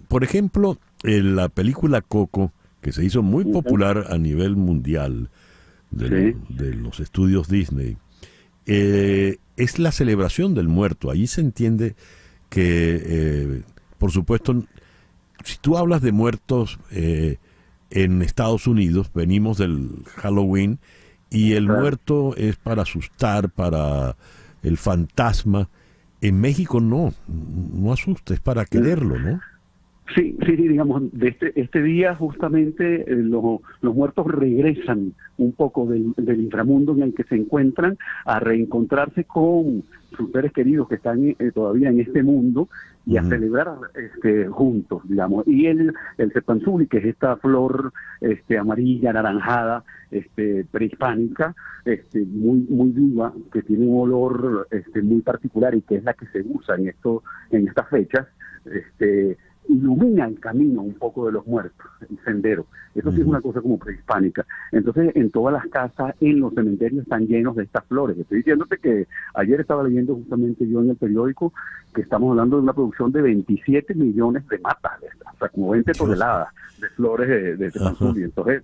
Por ejemplo, en la película Coco, que se hizo muy popular a nivel mundial de los estudios Disney, es la celebración del muerto. Allí se entiende que, por supuesto, si tú hablas de muertos en Estados Unidos, venimos del Halloween, y el muerto es para asustar, para el fantasma. En México no asusta, es para quererlo, ¿no? Sí, digamos, de este día justamente los muertos regresan un poco del inframundo en el que se encuentran a reencontrarse con sus seres queridos que están todavía en este mundo y a celebrar juntos, digamos. Y el cempasúchil, que es esta flor amarilla, anaranjada, prehispánica, muy viva, que tiene un olor muy particular y que es la que se usa en estas fechas, ilumina el camino un poco de los muertos, el sendero. Eso sí es una cosa como prehispánica. Entonces, en todas las casas, en los cementerios, están llenos de estas flores. Estoy diciéndote que ayer estaba leyendo justamente yo en el periódico que estamos hablando de una producción de 27 millones de matas, o sea, como 20 toneladas de flores de cempasúchil. Entonces,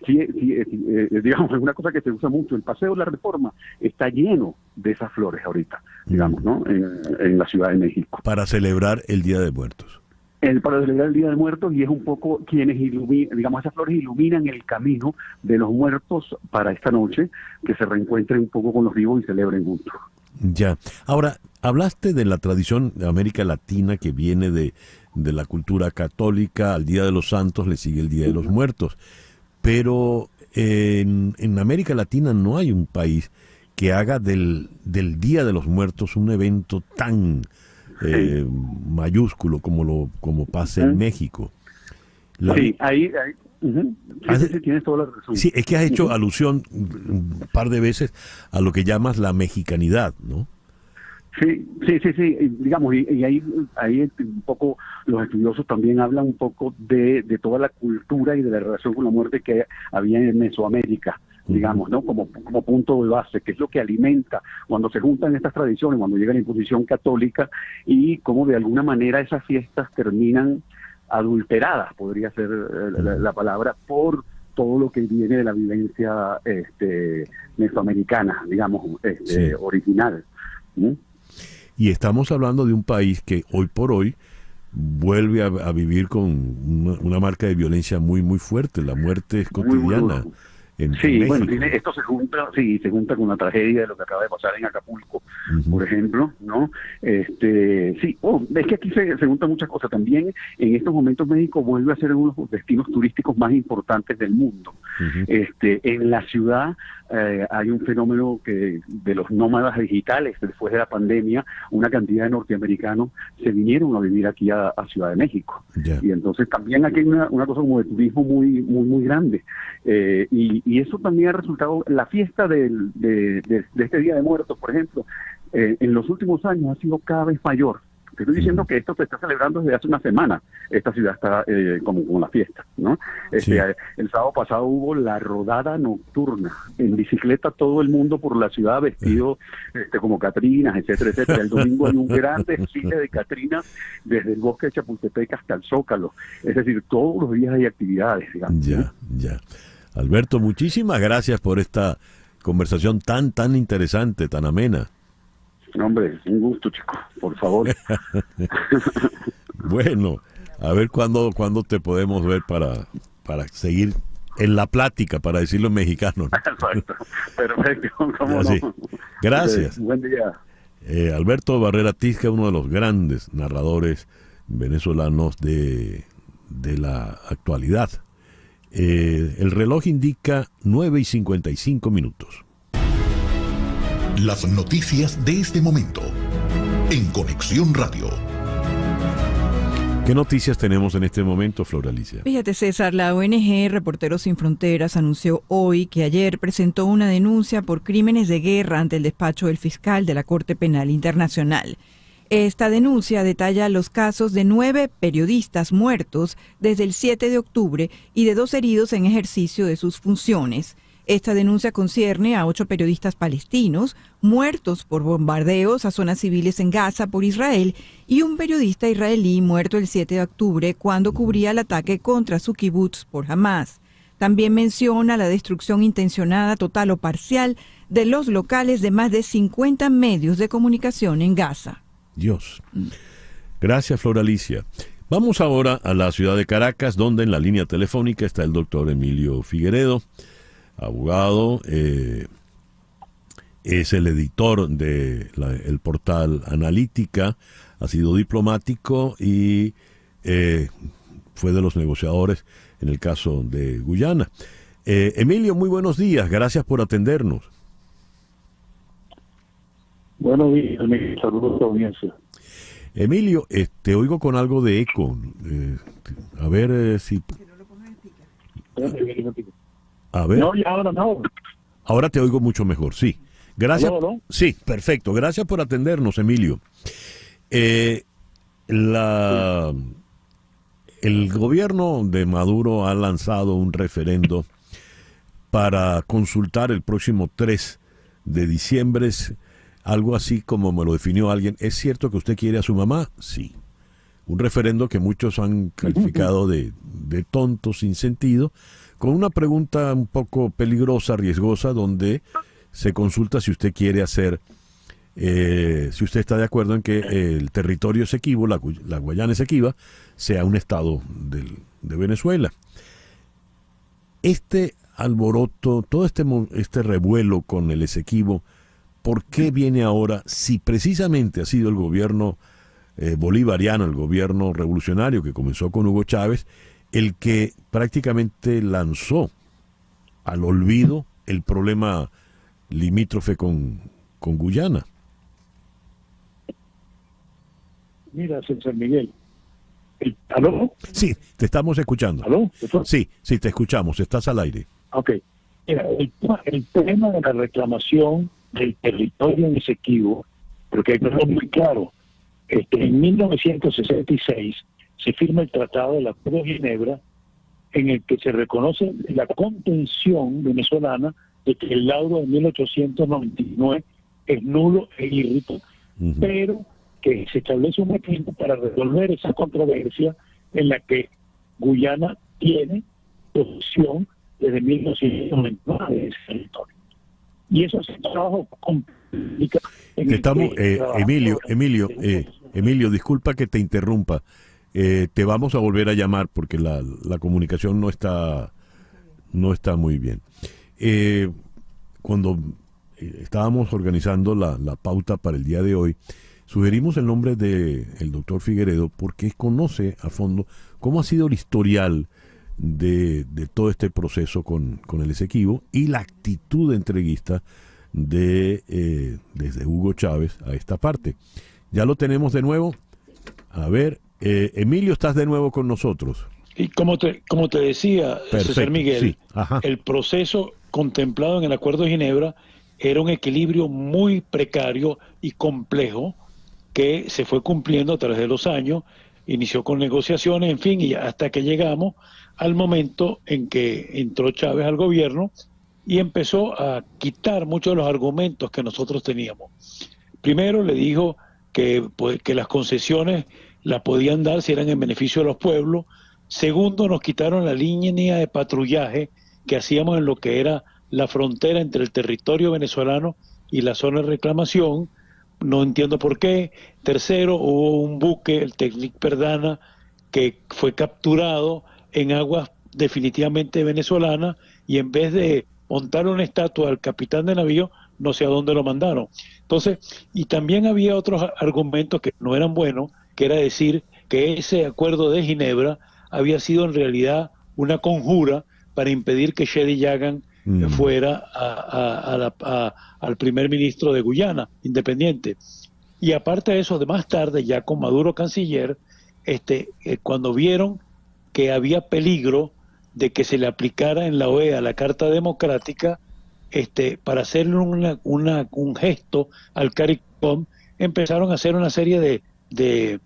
digamos, es una cosa que se usa mucho. El Paseo de la Reforma está lleno de esas flores ahorita, digamos, ¿no? En la Ciudad de México. Para celebrar el Día de Muertos. Para celebrar el Día de Muertos, y es un poco quienes iluminan, digamos, esas flores iluminan el camino de los muertos para esta noche, que se reencuentren un poco con los vivos y celebren juntos. Ya. Ahora, hablaste de la tradición de América Latina que viene de la cultura católica. Al Día de los Santos le sigue el Día de los Muertos. Pero en América Latina no hay un país que haga del Día de los Muertos un evento tan mayúsculo como pasa en México. Sí, ahí tienes toda la razón. Sí, es que has hecho alusión un par de veces a lo que llamas la mexicanidad, ¿no? Sí, digamos, y ahí un poco los estudiosos también hablan un poco de toda la cultura y de la relación con la muerte que había en Mesoamérica, digamos, ¿no? Como punto de base, que es lo que alimenta cuando se juntan estas tradiciones, cuando llega la imposición católica, y cómo de alguna manera esas fiestas terminan adulteradas, podría ser la palabra, por todo lo que viene de la vivencia mesoamericana, digamos, original. Y estamos hablando de un país que hoy por hoy vuelve a vivir con una marca de violencia muy, muy fuerte. La muerte es cotidiana. En México. Bueno, esto se junta con la tragedia de lo que acaba de pasar en Acapulco, por ejemplo, ¿no? Es que aquí se juntan muchas cosas. También en estos momentos México vuelve a ser uno de los destinos turísticos más importantes del mundo. En la ciudad hay un fenómeno de los nómadas digitales. Después de la pandemia, una cantidad de norteamericanos se vinieron a vivir aquí a Ciudad de México. Y entonces también aquí hay una cosa como de turismo muy, muy, muy grande. Y eso también ha resultado, la fiesta de este Día de Muertos, por ejemplo, en los últimos años ha sido cada vez mayor. Te estoy diciendo que esto se está celebrando desde hace una semana. Esta ciudad está como la fiesta, ¿no? El sábado pasado hubo la rodada nocturna, en bicicleta todo el mundo por la ciudad vestido como catrinas, etcétera, etcétera. El domingo hay un gran desfile de catrinas desde el bosque de Chapultepec hasta el Zócalo. Es decir, todos los días hay actividades, digamos. Ya. Alberto, muchísimas gracias por esta conversación tan interesante, tan amena. Hombre, un gusto, chico, por favor. Bueno, a ver cuándo te podemos ver para seguir en la plática, para decirlo en mexicano, ¿no? Exacto, perfecto, cómo no. Sí. Gracias. Buen día. Alberto Barrera Tisca, uno de los grandes narradores venezolanos de la actualidad. El reloj indica 9:55. Las noticias de este momento en Conexión Radio. ¿Qué noticias tenemos en este momento, Flor Alicia? Fíjate, César, la ONG Reporteros Sin Fronteras anunció hoy que ayer presentó una denuncia por crímenes de guerra ante el despacho del fiscal de la Corte Penal Internacional. Esta denuncia detalla los casos de 9 periodistas muertos desde el 7 de octubre y de 2 heridos en ejercicio de sus funciones. Esta denuncia concierne a 8 periodistas palestinos muertos por bombardeos a zonas civiles en Gaza por Israel y un periodista israelí muerto el 7 de octubre cuando cubría el ataque contra su kibutz por Hamas. También menciona la destrucción intencionada total o parcial de los locales de más de 50 medios de comunicación en Gaza. Dios. Gracias, Flor Alicia. Vamos ahora a la ciudad de Caracas, donde en la línea telefónica está el doctor Emilio Figueredo, abogado, es el editor de el portal Analítica, ha sido diplomático y fue de los negociadores en el caso de Guyana. Emilio, muy buenos días, gracias por atendernos. Buenos días, saludos a la audiencia. Emilio, te oigo con algo de eco. A ver si... A ver. No, ya ahora no. Ahora te oigo mucho mejor, sí. Gracias. ¿Aló? Sí, perfecto. Gracias por atendernos, Emilio. El gobierno de Maduro ha lanzado un referendo para consultar el próximo 3 de diciembre. Algo así como me lo definió alguien. ¿Es cierto que usted quiere a su mamá? Sí. Un referendo que muchos han calificado de tonto, sin sentido, con una pregunta un poco peligrosa, riesgosa, donde se consulta si usted quiere hacer, si usted está de acuerdo en que el territorio Esequibo, la Guayana Esequiba, sea un estado de Venezuela. Este alboroto, todo este revuelo con el Esequibo, ¿por qué viene ahora si precisamente ha sido el gobierno bolivariano, el gobierno revolucionario que comenzó con Hugo Chávez, el que prácticamente lanzó al olvido el problema limítrofe con Guyana? Mira, César Miguel. ¿Aló? Sí, te estamos escuchando. ¿Aló? Sí, te escuchamos, estás al aire. Ok. Mira, el tema de la reclamación del territorio en Esequibo, porque hay que ser muy claro, en 1966 se firma el Tratado del Acuerdo de Ginebra, en el que se reconoce la contención venezolana de que el laudo de 1899 es nulo e irrito, pero que se establece un mecanismo para resolver esa controversia en la que Guyana tiene posesión desde 1999 de ese territorio. Y eso es un trabajo complicado. Estamos, Emilio, disculpa que te interrumpa. Te vamos a volver a llamar porque la comunicación no está muy bien. Cuando estábamos organizando la pauta para el día de hoy, sugerimos el nombre del doctor Figueredo porque conoce a fondo cómo ha sido el historial de todo este proceso con el Esequibo y la actitud entreguista desde Hugo Chávez a esta parte. Ya lo tenemos de nuevo. A ver, Emilio, estás de nuevo con nosotros. Y como te decía, Perfecto, César Miguel, sí, el proceso contemplado en el Acuerdo de Ginebra era un equilibrio muy precario y complejo que se fue cumpliendo a través de los años, inició con negociaciones, en fin, y hasta que llegamos al momento en que entró Chávez al gobierno y empezó a quitar muchos de los argumentos que nosotros teníamos. Primero le dijo que las concesiones las podían dar si eran en beneficio de los pueblos. Segundo, nos quitaron la línea de patrullaje que hacíamos en lo que era la frontera entre el territorio venezolano y la zona de reclamación. No entiendo por qué. Tercero, hubo un buque, el Technic Perdana, que fue capturado en aguas definitivamente venezolanas y en vez de montar una estatua al capitán de navío, no sé a dónde lo mandaron. Entonces, y también había otros argumentos que no eran buenos, que era decir que ese acuerdo de Ginebra había sido en realidad una conjura para impedir que Shedi Yagan fuera al primer ministro de Guyana, independiente. Y aparte de eso, de más tarde, ya con Maduro canciller, cuando vieron que había peligro de que se le aplicara en la OEA la Carta Democrática, para hacerle un gesto al CARICOM, empezaron a hacer una serie de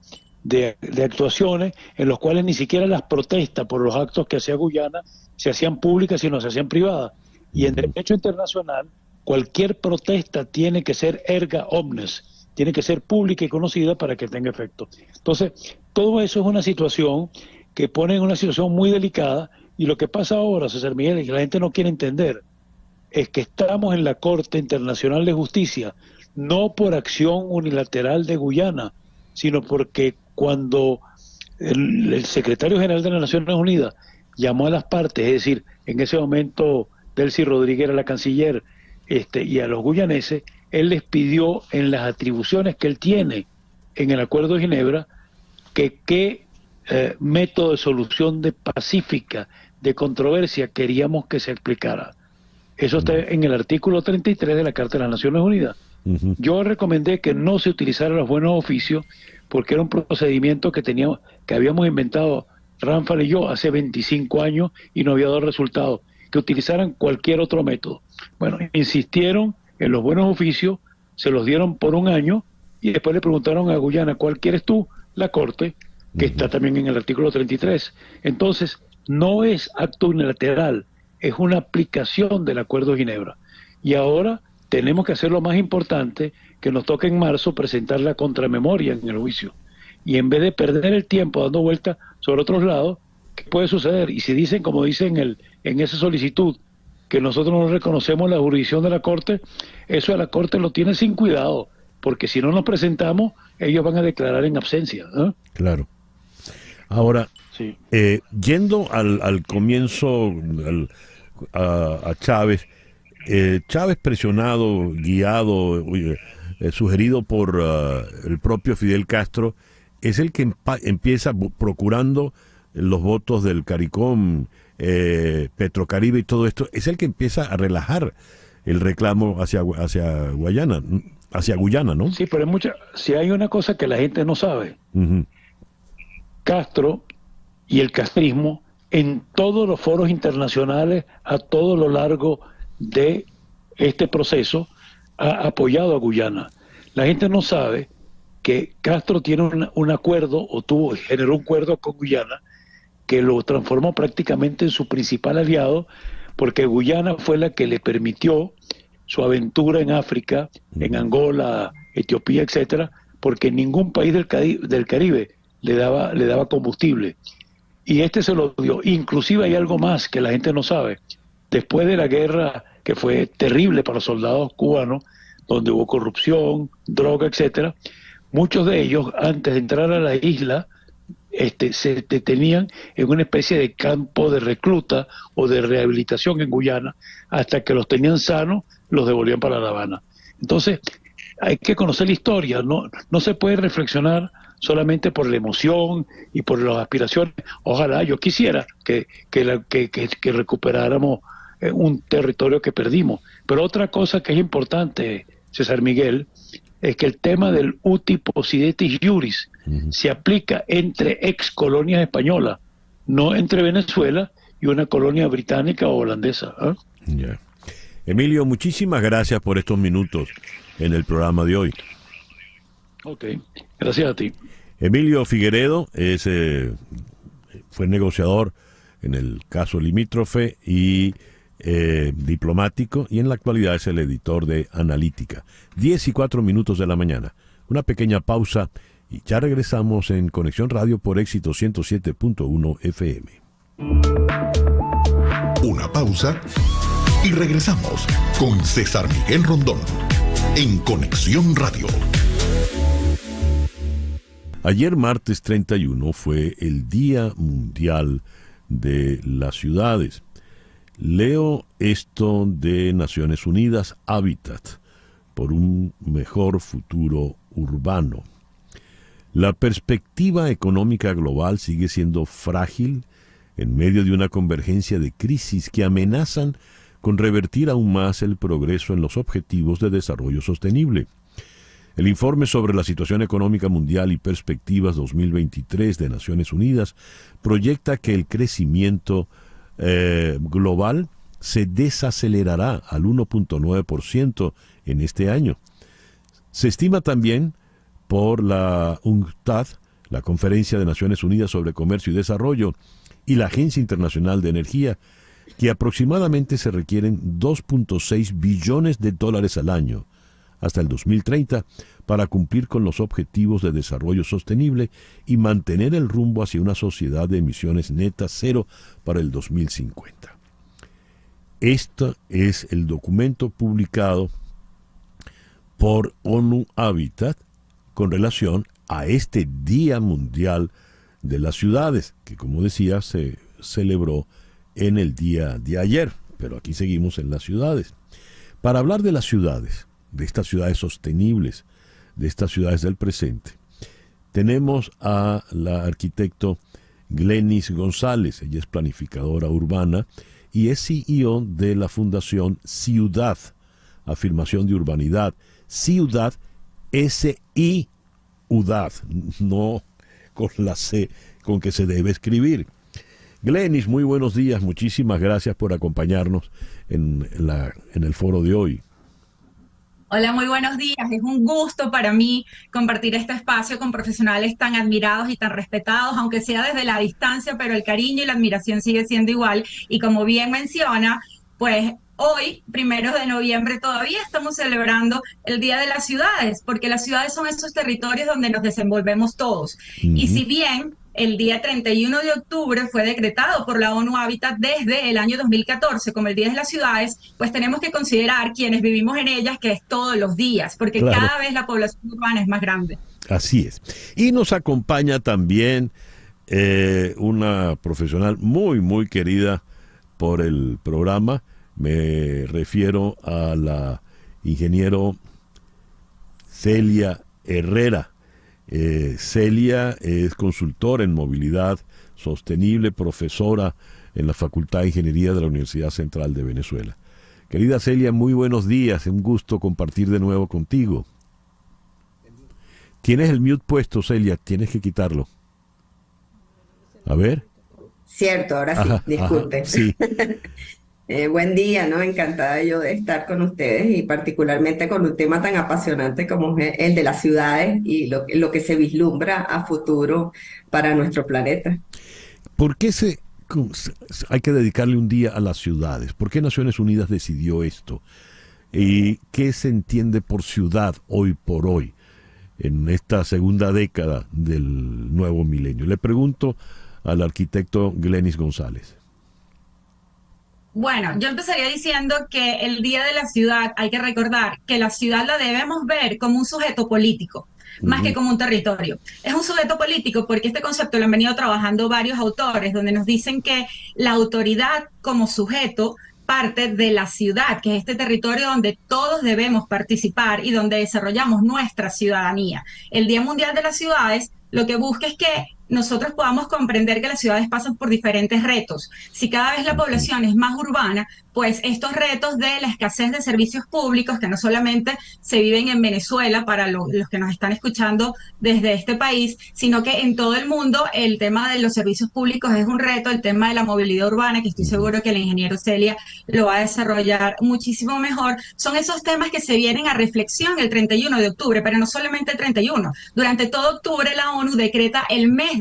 actuaciones en los cuales ni siquiera las protestas por los actos que hacía Guyana se hacían públicas, sino se hacían privadas. Y en derecho internacional, cualquier protesta tiene que ser erga omnes, tiene que ser pública y conocida para que tenga efecto. Entonces, todo eso es una situación que pone en una situación muy delicada, y lo que pasa ahora, César Miguel, y que la gente no quiere entender, es que estamos en la Corte Internacional de Justicia, no por acción unilateral de Guyana, sino porque cuando el secretario general de las Naciones Unidas llamó a las partes, es decir, en ese momento Delcy Rodríguez era la canciller, y a los guyaneses, él les pidió en las atribuciones que él tiene en el Acuerdo de Ginebra qué método de solución pacífica de controversia queríamos que se explicara. Eso está en el artículo 33 de la Carta de las Naciones Unidas. Yo recomendé que no se utilizaran los buenos oficios porque era un procedimiento que habíamos inventado Ramphal y yo hace 25 años y no había dado resultado, que utilizaran cualquier otro método. Bueno, insistieron en los buenos oficios, se los dieron por un año y después le preguntaron a Guyana, ¿cuál quieres tú? La Corte, que está también en el artículo 33. Entonces, no es acto unilateral, es una aplicación del Acuerdo de Ginebra. Y ahora tenemos que hacer lo más importante, que nos toca en marzo presentar la contramemoria en el juicio. Y en vez de perder el tiempo dando vueltas sobre otros lados, ¿qué puede suceder? Y si dicen, como dicen en esa solicitud, que nosotros no reconocemos la jurisdicción de la Corte, eso la Corte lo tiene sin cuidado, porque si no nos presentamos, ellos van a declarar en absencia, ¿eh? Claro. Ahora, sí. Yendo al comienzo, a Chávez, Chávez presionado, guiado, sugerido por el propio Fidel Castro, es el que empieza procurando los votos del CARICOM, Petrocaribe y todo esto, es el que empieza a relajar el reclamo hacia Guyana, ¿no? Sí, pero si hay una cosa que la gente no sabe, Castro y el castrismo en todos los foros internacionales a todo lo largo de este proceso ha apoyado a Guyana. La gente no sabe que Castro tiene un acuerdo, generó un acuerdo con Guyana que lo transformó prácticamente en su principal aliado, porque Guyana fue la que le permitió su aventura en África, en Angola, Etiopía, etcétera, porque ningún país del Caribe le daba combustible. Y se lo dio. Inclusive hay algo más que la gente no sabe. Después de la guerra, que fue terrible para los soldados cubanos, donde hubo corrupción, droga, etcétera, muchos de ellos, antes de entrar a la isla, se detenían en una especie de campo de recluta o de rehabilitación en Guyana, hasta que los tenían sanos, los devolvían para La Habana. Entonces, hay que conocer la historia, no se puede reflexionar solamente por la emoción y por las aspiraciones. Ojalá, yo quisiera que recuperáramos un territorio que perdimos. Pero otra cosa que es importante, César Miguel, es que el tema del uti possidetis iuris se aplica entre ex colonias españolas, no entre Venezuela y una colonia británica o holandesa, ¿eh? Yeah. Emilio, muchísimas gracias por estos minutos en el programa de hoy. Ok, gracias a ti. Emilio Figueredo fue negociador en el caso limítrofe y diplomático, y en la actualidad es el editor de Analítica. 10:04 de la mañana. Una pequeña pausa y ya regresamos en Conexión Radio por Éxito 107.1 FM. Una pausa y regresamos con César Miguel Rondón en Conexión Radio. Ayer, martes 31, fue el Día Mundial de las Ciudades. Leo esto de Naciones Unidas, Hábitat, por un mejor futuro urbano. La perspectiva económica global sigue siendo frágil en medio de una convergencia de crisis que amenazan con revertir aún más el progreso en los objetivos de desarrollo sostenible. El informe sobre la situación económica mundial y perspectivas 2023 de Naciones Unidas proyecta que el crecimiento global se desacelerará al 1.9% en este año. Se estima también por la UNCTAD, la Conferencia de Naciones Unidas sobre Comercio y Desarrollo, y la Agencia Internacional de Energía, que aproximadamente se requieren 2.6 billones de dólares al año hasta el 2030 para cumplir con los objetivos de desarrollo sostenible y mantener el rumbo hacia una sociedad de emisiones netas cero para el 2050. Este es el documento publicado por ONU Habitat con relación a este Día Mundial de las Ciudades, que como decía se celebró en el día de ayer, pero aquí seguimos en las ciudades. Para hablar de las ciudades, de estas ciudades sostenibles, de estas ciudades del presente, tenemos a la arquitecto Glenis González. Ella es planificadora urbana y es CEO de la Fundación Ciudad, Afirmación de Urbanidad. Ciudad, S-I-UDAD, no con la C con que se debe escribir. Glenis, muy buenos días, muchísimas gracias por acompañarnos en el foro de hoy. Hola, muy buenos días. Es un gusto para mí compartir este espacio con profesionales tan admirados y tan respetados, aunque sea desde la distancia, pero el cariño y la admiración sigue siendo igual. Y como bien menciona, pues hoy, 1 de noviembre, todavía estamos celebrando el Día de las Ciudades, porque las ciudades son esos territorios donde nos desenvolvemos todos. Y si bien el día 31 de octubre fue decretado por la ONU Habitat desde el año 2014 como el Día de las Ciudades, pues tenemos que considerar quienes vivimos en ellas que es todos los días, porque claro, cada vez la población urbana es más grande. Así es. Y nos acompaña también una profesional muy, muy querida por el programa. Me refiero a la ingeniero Celia Herrera. Celia es consultora en movilidad sostenible, profesora en la Facultad de Ingeniería de la Universidad Central de Venezuela. Querida Celia, muy buenos días, un gusto compartir de nuevo contigo. Tienes el mute puesto, Celia, tienes que quitarlo. A ver. Cierto, ahora sí, disculpe. Sí. Buen día, ¿no? Encantada yo de estar con ustedes y particularmente con un tema tan apasionante como es el de las ciudades y lo que se vislumbra a futuro para nuestro planeta. ¿Por qué hay que dedicarle un día a las ciudades? ¿Por qué Naciones Unidas decidió esto? ¿Y qué se entiende por ciudad hoy por hoy en esta segunda década del nuevo milenio? Le pregunto al arquitecto Glenis González. Bueno, yo empezaría diciendo que el Día de la Ciudad, hay que recordar que la ciudad la debemos ver como un sujeto político, más que como un territorio. Es un sujeto político porque este concepto lo han venido trabajando varios autores, donde nos dicen que la autoridad como sujeto parte de la ciudad, que es este territorio donde todos debemos participar y donde desarrollamos nuestra ciudadanía. El Día Mundial de las Ciudades lo que busca es que nosotros podamos comprender que las ciudades pasan por diferentes retos. Si cada vez la población es más urbana, pues estos retos de la escasez de servicios públicos, que no solamente se viven en Venezuela para los que nos están escuchando desde este país, sino que en todo el mundo el tema de los servicios públicos es un reto, el tema de la movilidad urbana, que estoy seguro que el ingeniero Celia lo va a desarrollar muchísimo mejor, son esos temas que se vienen a reflexión el 31 de octubre, pero no solamente el 31. Durante todo octubre la ONU decreta el mes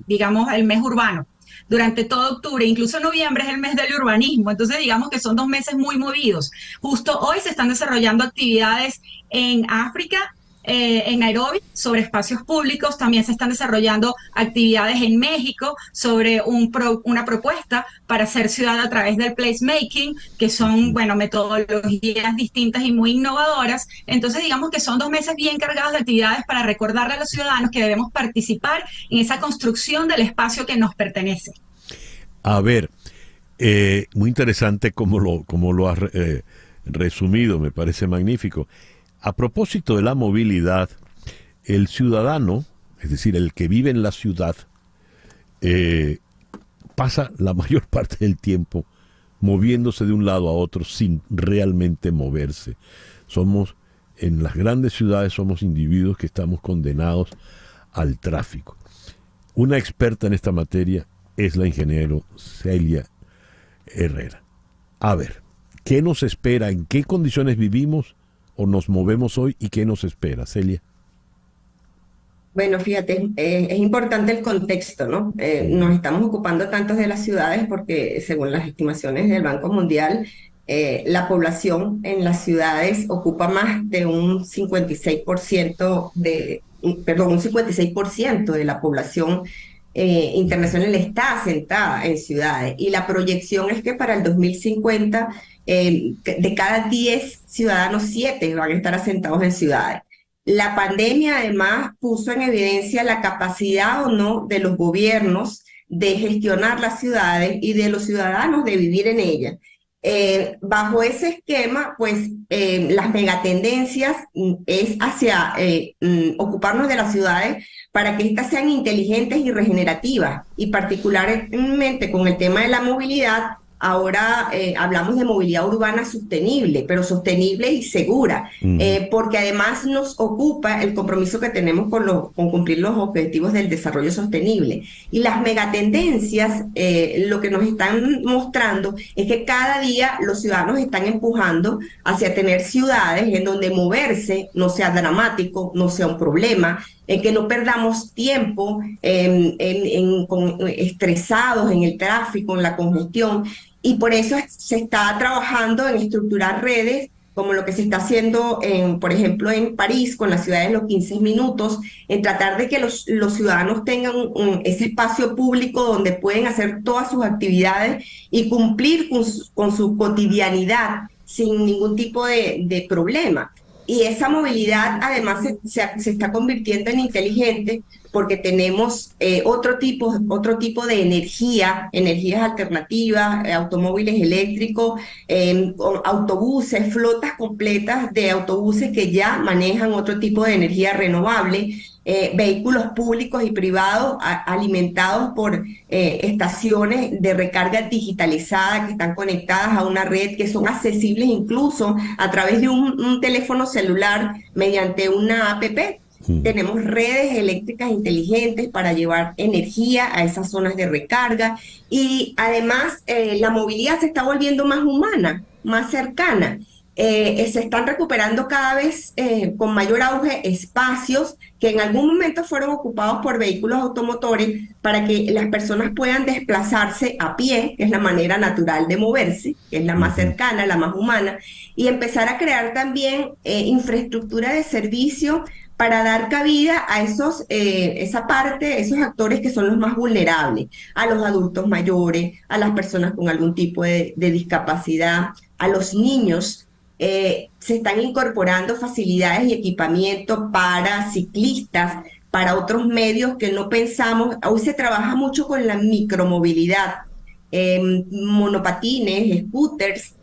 digamos, el mes urbano. Durante todo octubre, incluso noviembre es el mes del urbanismo, entonces digamos que son 2 meses muy movidos. Justo hoy se están desarrollando actividades en África, en Nairobi, sobre espacios públicos. También se están desarrollando actividades en México sobre una propuesta para hacer ciudad a través del placemaking, que son, bueno, metodologías distintas y muy innovadoras. Entonces, digamos que son 2 meses bien cargados de actividades para recordarle a los ciudadanos que debemos participar en esa construcción del espacio que nos pertenece. A ver, muy interesante cómo lo has resumido, me parece magnífico. A propósito de la movilidad, el ciudadano, es decir, el que vive en la ciudad, pasa la mayor parte del tiempo moviéndose de un lado a otro sin realmente moverse. Somos en las grandes ciudades somos individuos que estamos condenados al tráfico. Una experta en esta materia es la ingeniero Celia Herrera. A ver, ¿qué nos espera? ¿En qué condiciones vivimos o nos movemos hoy y qué nos espera, Celia? Bueno, fíjate, es importante el contexto, ¿no? Nos estamos ocupando tantos de las ciudades porque, según las estimaciones del Banco Mundial, la población en las ciudades ocupa más de un 56% un 56% de la población internacional está asentada en ciudades. Y la proyección es que para el 2050, de cada 10 ciudadanos, 7 van a estar asentados en ciudades. La pandemia además puso en evidencia la capacidad o no de los gobiernos de gestionar las ciudades y de los ciudadanos de vivir en ellas. Bajo ese esquema, pues las megatendencias es hacia ocuparnos de las ciudades para que éstas sean inteligentes y regenerativas, y particularmente con el tema de la movilidad. Ahora hablamos de movilidad urbana sostenible, pero sostenible y segura, porque además nos ocupa el compromiso que tenemos con cumplir los objetivos del desarrollo sostenible. Y las megatendencias lo que nos están mostrando es que cada día los ciudadanos están empujando hacia tener ciudades en donde moverse no sea dramático, no sea un problema, que no perdamos tiempo estresados en el tráfico, en la congestión. Y por eso se está trabajando en estructurar redes, como lo que se está haciendo, por ejemplo, en París, con la ciudad de los 15 minutos, en tratar de que los ciudadanos tengan ese espacio público donde pueden hacer todas sus actividades y cumplir con su cotidianidad sin ningún tipo de problema. Y esa movilidad además se está convirtiendo en inteligente porque tenemos otro tipo de energías alternativas, automóviles eléctricos, autobuses, flotas completas de autobuses que ya manejan otro tipo de energía renovable, vehículos públicos y privados alimentados por estaciones de recarga digitalizada que están conectadas a una red, que son accesibles incluso a través de un teléfono celular mediante una app. Tenemos redes eléctricas inteligentes para llevar energía a esas zonas de recarga, y además la movilidad se está volviendo más humana, más cercana. Se están recuperando cada vez con mayor auge espacios que en algún momento fueron ocupados por vehículos automotores para que las personas puedan desplazarse a pie, que es la manera natural de moverse, que es la más cercana, la más humana, y empezar a crear también infraestructura de servicio para dar cabida a esos actores que son los más vulnerables, a los adultos mayores, a las personas con algún tipo de discapacidad, a los niños. Se están incorporando facilidades y equipamiento para ciclistas, para otros medios que no pensamos. Hoy se trabaja mucho con la micromovilidad, monopatines, scooters,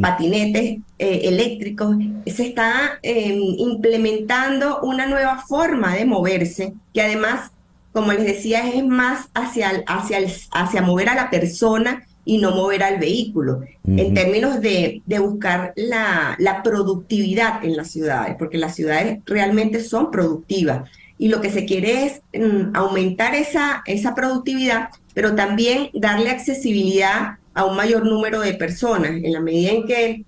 patinetes eléctricos. Se está implementando una nueva forma de moverse, que además, como les decía, es más hacia mover a la persona y no mover al vehículo, en términos de buscar la productividad en las ciudades, porque las ciudades realmente son productivas, y lo que se quiere es aumentar esa productividad, pero también darle accesibilidad a un mayor número de personas, en la medida en que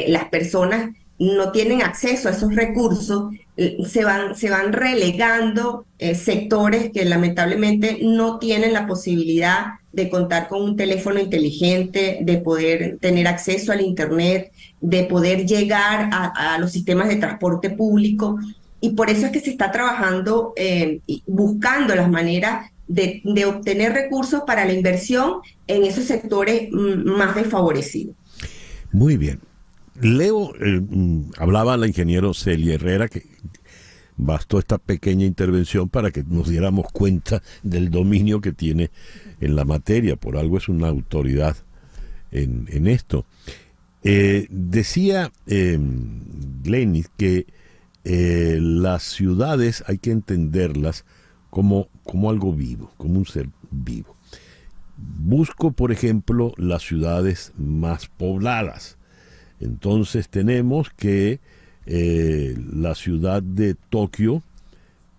las personas no tienen acceso a esos recursos, se van relegando sectores que lamentablemente no tienen la posibilidad de contar con un teléfono inteligente, de poder tener acceso al internet, de poder llegar a los sistemas de transporte público. Y por eso es que se está trabajando buscando las maneras de obtener recursos para la inversión en esos sectores más desfavorecidos. Muy bien. Leo, hablaba la ingeniero Celia Herrera, que bastó esta pequeña intervención para que nos diéramos cuenta del dominio que tiene en la materia. Por algo es una autoridad en esto. Decía Glenis que las ciudades hay que entenderlas como algo vivo, como un ser vivo. Busco, por ejemplo, las ciudades más pobladas. Entonces tenemos que La ciudad de Tokio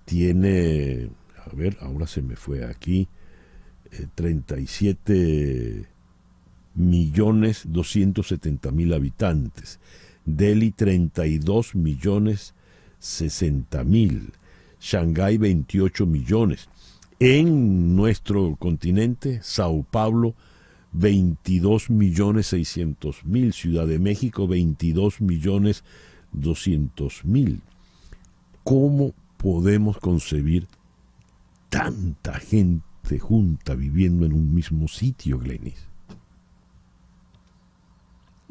tiene, a ver, ahora se me fue aquí, 37.270.000 habitantes. Delhi 32.060.000. Shanghái 28 millones. En nuestro continente, Sao Paulo 22.600.000. Ciudad de México 22.200.000. ¿Cómo podemos concebir tanta gente junta viviendo en un mismo sitio, Glenis?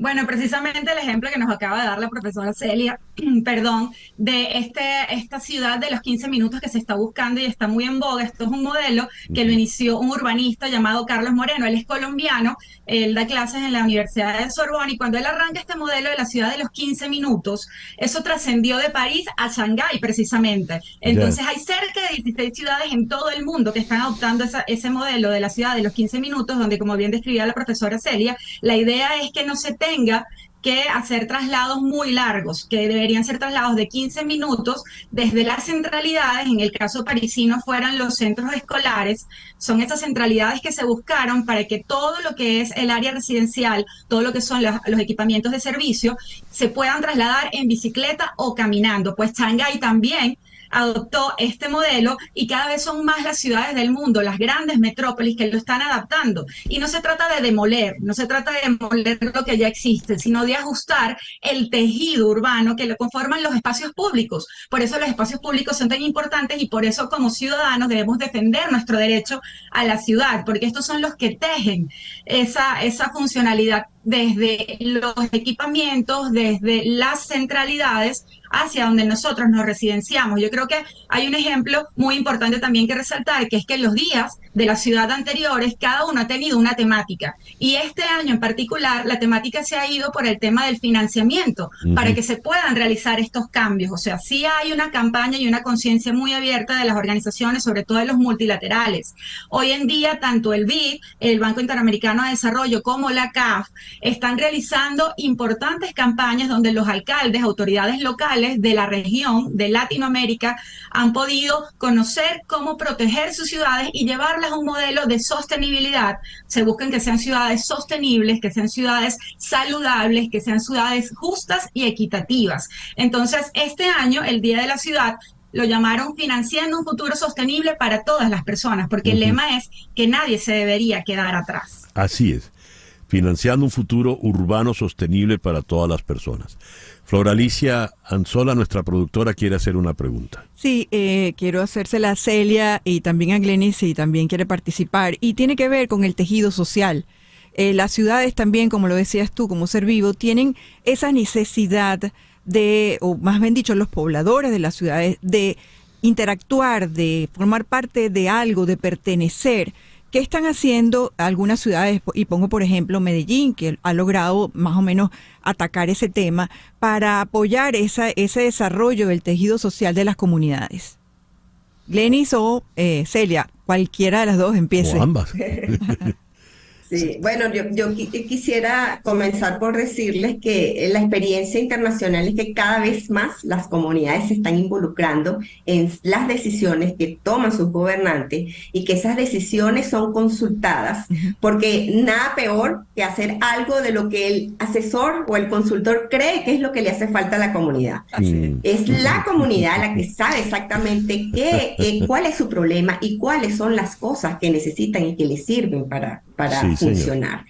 Bueno, precisamente el ejemplo que nos acaba de dar la profesora Celia, perdón, de esta ciudad de los 15 minutos que se está buscando y está muy en boga. Esto es un modelo que lo inició un urbanista llamado Carlos Moreno. Él es colombiano, él da clases en la Universidad de Sorbonne, y cuando él arranca este modelo de la ciudad de los 15 minutos, eso trascendió de París a Shanghái precisamente. Entonces hay cerca de 16 ciudades en todo el mundo que están adoptando ese modelo de la ciudad de los 15 minutos, donde, como bien describía la profesora Celia, la idea es que no se tenga que hacer traslados muy largos, que deberían ser traslados de 15 minutos desde las centralidades. En el caso parisino fueran los centros escolares. Son estas centralidades que se buscaron para que todo lo que es el área residencial, todo lo que son los equipamientos de servicio, se puedan trasladar en bicicleta o caminando. Pues Shanghái también adoptó este modelo, y cada vez son más las ciudades del mundo, las grandes metrópolis, que lo están adaptando. Y no se trata de demoler, no se trata de demoler lo que ya existe, sino de ajustar el tejido urbano que lo conforman los espacios públicos. Por eso los espacios públicos son tan importantes, y por eso como ciudadanos debemos defender nuestro derecho a la ciudad, porque estos son los que tejen esa funcionalidad desde los equipamientos, desde las centralidades, hacia donde nosotros nos residenciamos. Yo creo que hay un ejemplo muy importante también que resaltar, que es que los días de la ciudad anteriores, cada uno ha tenido una temática, y este año en particular la temática se ha ido por el tema del financiamiento, para que se puedan realizar estos cambios. O sea, sí hay una campaña y una conciencia muy abierta de las organizaciones, sobre todo de los multilaterales. Hoy en día, tanto el BID, el Banco Interamericano de Desarrollo, como la CAF, están realizando importantes campañas donde los alcaldes, autoridades locales de la región de Latinoamérica han podido conocer cómo proteger sus ciudades y llevarlas a un modelo de sostenibilidad. Se buscan que sean ciudades sostenibles, que sean ciudades saludables, que sean ciudades justas y equitativas. Entonces, este año, el Día de la Ciudad, lo llamaron Financiando un Futuro Sostenible para Todas las Personas, porque el lema es que nadie se debería quedar atrás. Así es. Financiando un futuro urbano sostenible para todas las personas. Flor Alicia Anzola, nuestra productora, quiere hacer una pregunta. Sí, quiero hacérsela a Celia y también a Glenis, si también quiere participar. Y tiene que ver con el tejido social. Las ciudades también, como lo decías tú, como Ser Vivo, tienen esa necesidad de, o más bien dicho, los pobladores de las ciudades, de interactuar, de formar parte de algo, de pertenecer. ¿Qué están haciendo algunas ciudades? Y pongo por ejemplo Medellín, que ha logrado más o menos atacar ese tema para apoyar ese desarrollo del tejido social de las comunidades. Glenis o Celia, cualquiera de las dos empiece. O ambas. Sí, bueno, yo quisiera comenzar por decirles que la experiencia internacional es que cada vez más las comunidades se están involucrando en las decisiones que toman sus gobernantes, y que esas decisiones son consultadas, porque nada peor que hacer algo de lo que el asesor o el consultor cree que es lo que le hace falta a la comunidad. Es la comunidad la que sabe exactamente cuál es su problema y cuáles son las cosas que necesitan y que les sirven para funcionar.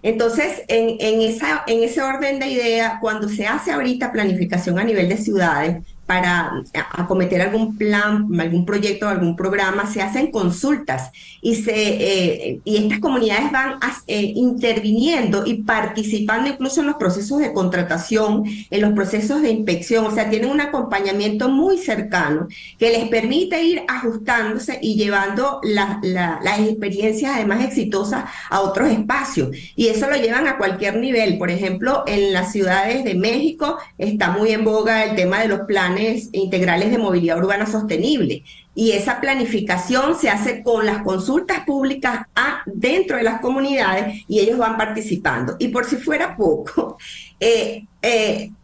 Entonces, en ese orden de idea, cuando se hace ahorita planificación a nivel de ciudades para acometer algún plan, algún proyecto, algún programa, se hacen consultas, y estas comunidades van interviniendo y participando incluso en los procesos de contratación, en los procesos de inspección. O sea, tienen un acompañamiento muy cercano que les permite ir ajustándose y llevando las experiencias además exitosas a otros espacios, y eso lo llevan a cualquier nivel. Por ejemplo, en las ciudades de México está muy en boga el tema de los planes integrales de movilidad urbana sostenible, y esa planificación se hace con las consultas públicas dentro de las comunidades, y ellos van participando. Y por si fuera poco, en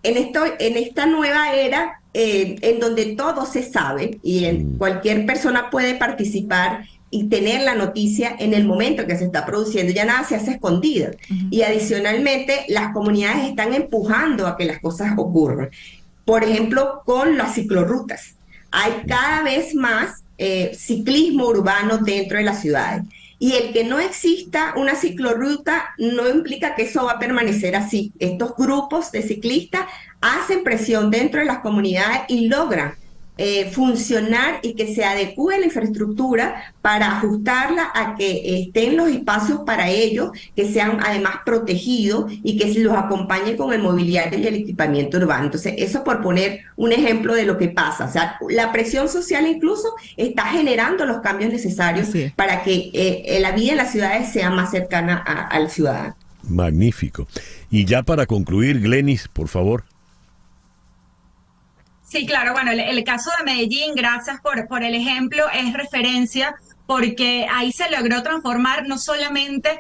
esta nueva era, en donde todo se sabe y cualquier persona puede participar y tener la noticia en el momento que se está produciendo, ya nada se hace escondido. Y adicionalmente, las comunidades están empujando a que las cosas ocurran. Por ejemplo, con las ciclorrutas. Hay cada vez más ciclismo urbano dentro de las ciudades. Y el que no exista una ciclorruta no implica que eso va a permanecer así. Estos grupos de ciclistas hacen presión dentro de las comunidades y logran funcionar y que se adecue la infraestructura para ajustarla a que estén los espacios para ellos, que sean además protegidos y que los acompañe con el mobiliario y el equipamiento urbano. Entonces, eso por poner un ejemplo de lo que pasa. O sea, la presión social incluso está generando los cambios necesarios para que la vida en las ciudades sea más cercana al ciudadano. Magnífico. Y ya para concluir, Glenis, por favor. Sí, claro, bueno, el caso de Medellín, gracias por el ejemplo, es referencia porque ahí se logró transformar no solamente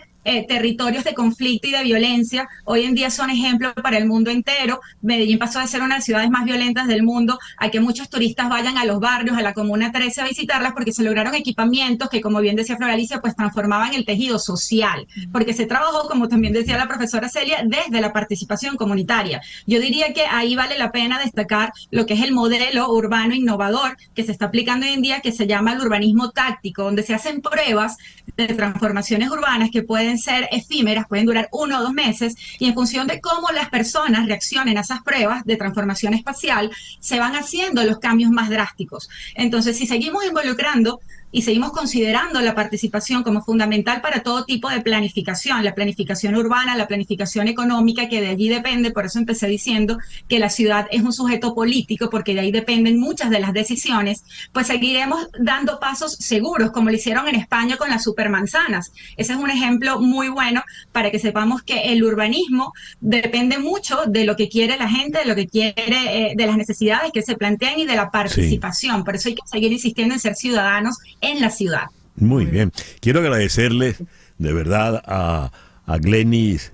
territorios de conflicto y de violencia, hoy en día son ejemplos para el mundo entero. Medellín pasó de ser una de las ciudades más violentas del mundo a que muchos turistas vayan a los barrios, a la Comuna 13 a visitarlas porque se lograron equipamientos que, como bien decía Flor Alicia, pues transformaban el tejido social, porque se trabajó, como también decía la profesora Celia, desde la participación comunitaria. Yo diría que ahí vale la pena destacar lo que es el modelo urbano innovador que se está aplicando hoy en día, que se llama el urbanismo táctico, donde se hacen pruebas de transformaciones urbanas que pueden ser efímeras, pueden durar 1 o 2 meses, y en función de cómo las personas reaccionen a esas pruebas de transformación espacial, se van haciendo los cambios más drásticos. Entonces, si seguimos involucrando y seguimos considerando la participación como fundamental para todo tipo de planificación, la planificación urbana, la planificación económica, que de allí depende, por eso empecé diciendo que la ciudad es un sujeto político, porque de ahí dependen muchas de las decisiones, pues seguiremos dando pasos seguros, como lo hicieron en España con las supermanzanas. Ese es un ejemplo muy bueno para que sepamos que el urbanismo depende mucho de lo que quiere la gente, de lo que quiere, de las necesidades que se plantean y de la participación. Por eso hay que seguir insistiendo en ser ciudadanos en la ciudad. Muy bien. Quiero agradecerle de verdad a Glenis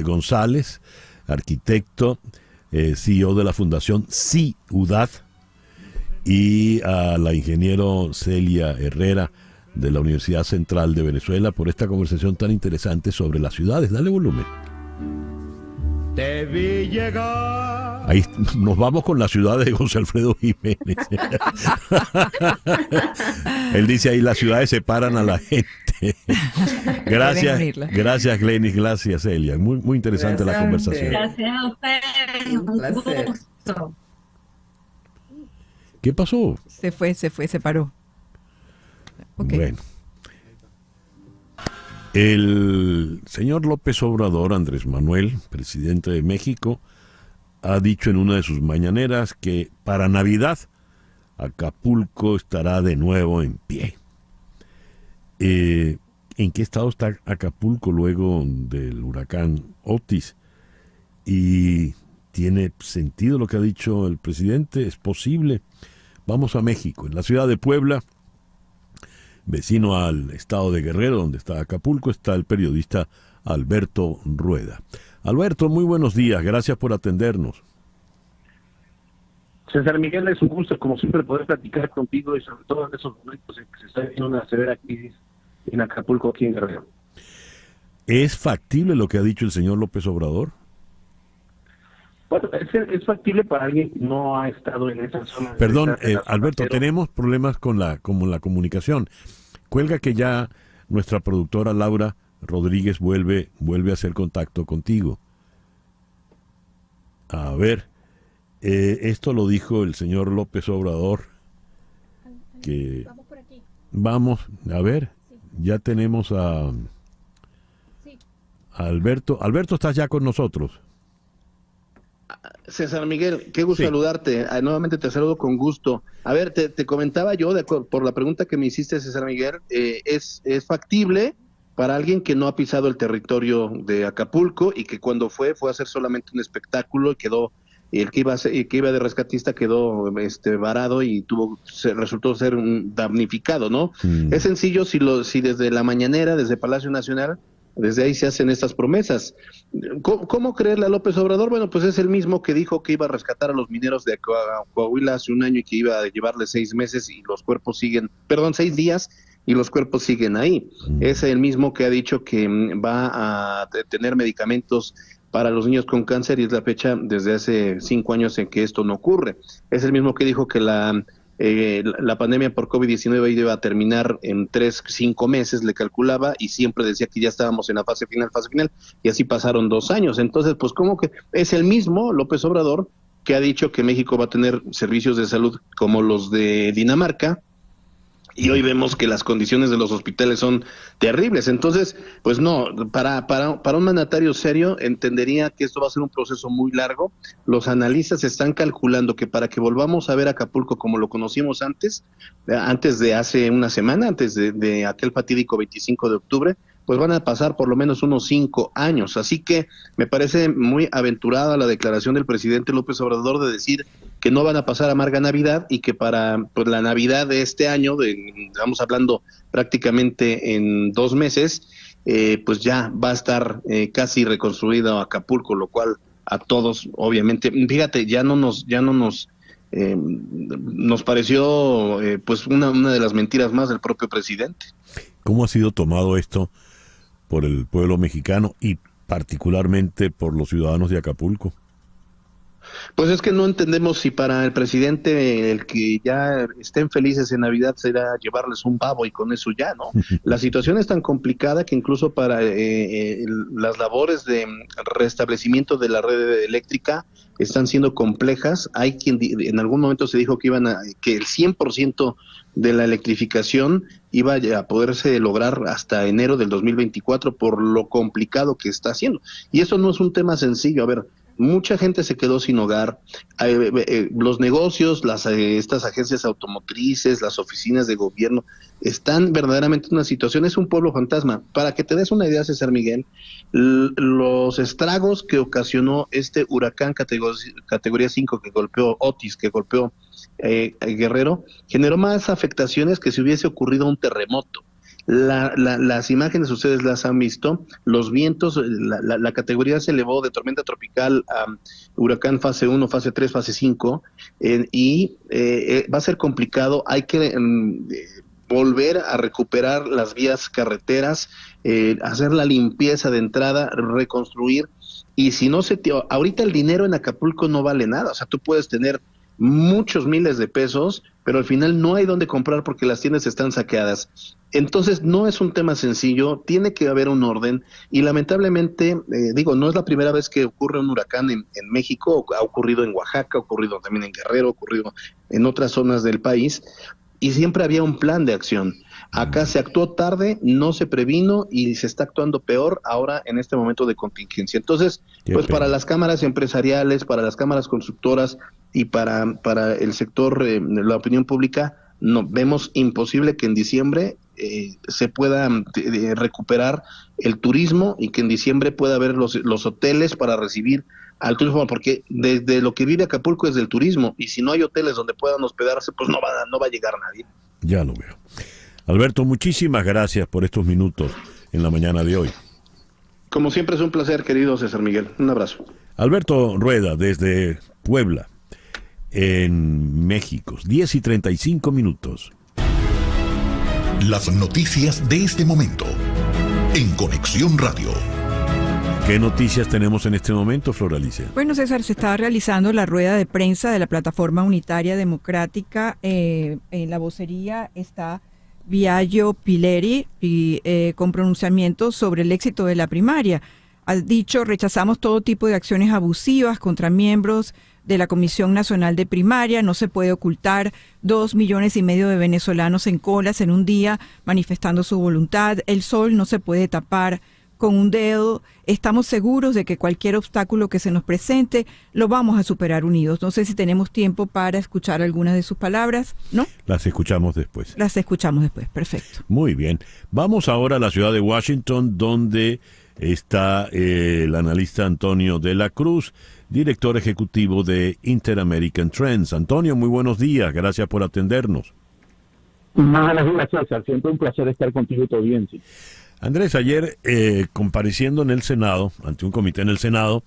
González, arquitecto, CEO de la Fundación Ciudad, y a la ingeniero Celia Herrera de la Universidad Central de Venezuela por esta conversación tan interesante sobre las ciudades. Dale volumen. Te vi llegar. Ahí nos vamos con la ciudad de José Alfredo Jiménez. Él dice ahí las ciudades separan a la gente. Gracias Glenis, gracias Celia. Muy, muy interesante la conversación. Gracias a ustedes. Un gusto. ¿Qué pasó? Se paró. Okay. Bueno. El señor López Obrador, Andrés Manuel, presidente de México, ha dicho en una de sus mañaneras que para Navidad Acapulco estará de nuevo en pie. ¿En qué estado está Acapulco luego del huracán Otis? ¿Y tiene sentido lo que ha dicho el presidente? ¿Es posible? Vamos a México, en la ciudad de Puebla, vecino al estado de Guerrero, donde está Acapulco, está el periodista Alberto Rueda. Alberto, muy buenos días, gracias por atendernos. César Miguel, es un gusto, como siempre, poder platicar contigo y sobre todo en esos momentos en que se está viendo una severa crisis en Acapulco, aquí en Guerrero. ¿Es factible lo que ha dicho el señor López Obrador? Bueno, es factible para alguien que no ha estado en esa zona. Perdón, Alberto, tenemos problemas con la comunicación. Cuelga que ya nuestra productora Laura Rodríguez vuelve a hacer contacto contigo. A ver, esto lo dijo el señor López Obrador. Que vamos por aquí. Vamos, a ver, ya tenemos a Alberto. Alberto, ¿estás ya con nosotros? César Miguel, qué gusto saludarte. Nuevamente te saludo con gusto. A ver, te comentaba yo, por la pregunta que me hiciste, César Miguel, es factible para alguien que no ha pisado el territorio de Acapulco y que cuando fue a hacer solamente un espectáculo y quedó, el que iba de rescatista quedó varado y resultó ser un damnificado, ¿no? Es sencillo si desde la mañanera, desde Palacio Nacional, desde ahí se hacen estas promesas. ¿Cómo creerle a López Obrador? Bueno, pues es el mismo que dijo que iba a rescatar a los mineros de Coahuila hace un año y que iba a llevarles 6 días y los cuerpos siguen ahí. Es el mismo que ha dicho que va a tener medicamentos para los niños con cáncer y es la fecha desde hace 5 años en que esto no ocurre. Es el mismo que dijo que la pandemia por COVID-19 iba a terminar en 3-5 meses, le calculaba, y siempre decía que ya estábamos en la fase final, y así pasaron 2 años. Entonces, pues como que es el mismo López Obrador que ha dicho que México va a tener servicios de salud como los de Dinamarca, y hoy vemos que las condiciones de los hospitales son terribles. Entonces, pues no, para un mandatario serio entendería que esto va a ser un proceso muy largo. Los analistas están calculando que para que volvamos a ver Acapulco como lo conocimos antes de hace una semana, antes de aquel fatídico 25 de octubre, pues van a pasar por lo menos unos 5 años. Así que me parece muy aventurada la declaración del presidente López Obrador de decir que no van a pasar amarga Navidad y que para la Navidad de este año, estamos hablando prácticamente en 2 meses, pues ya va a estar casi reconstruido Acapulco, lo cual a todos, obviamente, fíjate, ya no nos pareció pues una de las mentiras más del propio presidente. ¿Cómo ha sido tomado esto por el pueblo mexicano y particularmente por los ciudadanos de Acapulco? Pues es que no entendemos si para el presidente el que ya estén felices en Navidad será llevarles un pavo y con eso ya, ¿no? La situación es tan complicada que incluso para las labores de restablecimiento de la red eléctrica están siendo complejas. Hay quien en algún momento se dijo que que el 100% de la electrificación iba a poderse lograr hasta enero del 2024 por lo complicado que está haciendo. Y eso no es un tema sencillo. A ver, mucha gente se quedó sin hogar, los negocios, estas agencias automotrices, las oficinas de gobierno, están verdaderamente en una situación, es un pueblo fantasma. Para que te des una idea, César Miguel, los estragos que ocasionó este huracán categoría 5 que golpeó Otis, que golpeó Guerrero, generó más afectaciones que si hubiese ocurrido un terremoto. Las imágenes ustedes las han visto, los vientos, la categoría se elevó de tormenta tropical a huracán fase 1, fase 3, fase 5, y va a ser complicado. Hay que volver a recuperar las vías carreteras, hacer la limpieza de entrada, reconstruir, y si no ahorita el dinero en Acapulco no vale nada. O sea, tú puedes tener muchos miles de pesos, pero al final no hay donde comprar porque las tiendas están saqueadas. Entonces no es un tema sencillo, tiene que haber un orden, y lamentablemente, no es la primera vez que ocurre un huracán en México, ha ocurrido en Oaxaca, ha ocurrido también en Guerrero, ha ocurrido en otras zonas del país, y siempre había un plan de acción. Acá se actuó tarde, no se previno y se está actuando peor ahora en este momento de contingencia. Entonces, pues para las cámaras empresariales, para las cámaras constructoras y para el sector, la opinión pública, no vemos imposible que en diciembre se pueda recuperar el turismo y que en diciembre pueda haber los hoteles para recibir al turismo, porque de lo que vive Acapulco es del turismo, y si no hay hoteles donde puedan hospedarse, pues no va a llegar nadie. Ya lo veo. Alberto, muchísimas gracias por estos minutos en la mañana de hoy. Como siempre es un placer, querido César Miguel. Un abrazo. Alberto Rueda, desde Puebla, en México, 10:35. Las noticias de este momento en Conexión Radio. ¿Qué noticias tenemos en este momento, Flor Alicia? Bueno, César, se está realizando la rueda de prensa de la Plataforma Unitaria Democrática. En la vocería está Viallo Pileri, con pronunciamientos sobre el éxito de la primaria. Ha dicho: rechazamos todo tipo de acciones abusivas contra miembros de la Comisión Nacional de Primaria. No se puede ocultar 2,5 millones de venezolanos en colas en un día manifestando su voluntad. El sol no se puede tapar con un dedo. Estamos seguros de que cualquier obstáculo que se nos presente lo vamos a superar unidos. No sé si tenemos tiempo para escuchar algunas de sus palabras, ¿no? Las escuchamos después. Las escuchamos después, perfecto. Muy bien. Vamos ahora a la ciudad de Washington, donde está el analista Antonio de la Cruz, director ejecutivo de Inter-American Trends. Antonio, muy buenos días. Gracias por atendernos. Buenos días, César. Siempre un placer estar contigo y tu audiencia. Andrés, ayer compareciendo en el Senado, ante un comité en el Senado,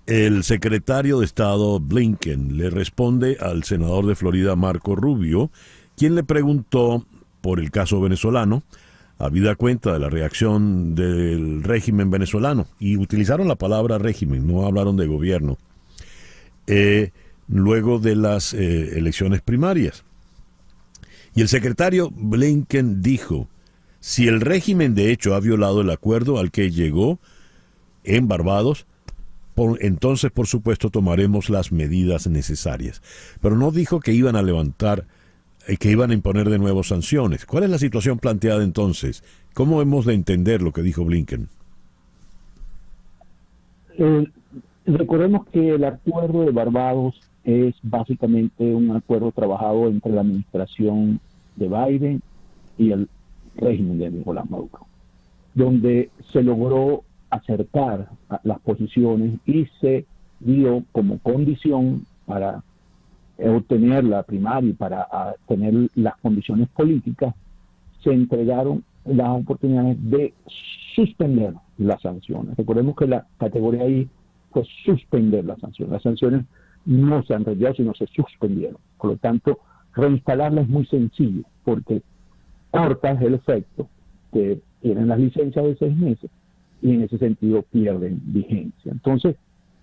el secretario de Estado Blinken le responde al senador de Florida, Marco Rubio, quien le preguntó por el caso venezolano, habida cuenta de la reacción del régimen venezolano, y utilizaron la palabra régimen, no hablaron de gobierno, luego de las elecciones primarias. Y el secretario Blinken dijo, si el régimen de hecho ha violado el acuerdo al que llegó en Barbados, entonces por supuesto tomaremos las medidas necesarias. Pero no dijo que iban a levantar, que iban a imponer de nuevo sanciones. ¿Cuál es la situación planteada entonces? ¿Cómo hemos de entender lo que dijo Blinken? Recordemos que el acuerdo de Barbados es básicamente un acuerdo trabajado entre la administración de Biden y el régimen de Nicolás Maduro, donde se logró acercar las posiciones y se dio como condición para obtener la primaria y para tener las condiciones políticas, se entregaron las oportunidades de suspender las sanciones. Recordemos que la categoría ahí fue suspender las sanciones. Las sanciones no se han retirado, sino se suspendieron. Por lo tanto, reinstalarla es muy sencillo, porque cortas el efecto que tienen las licencias de 6 meses y en ese sentido pierden vigencia. Entonces,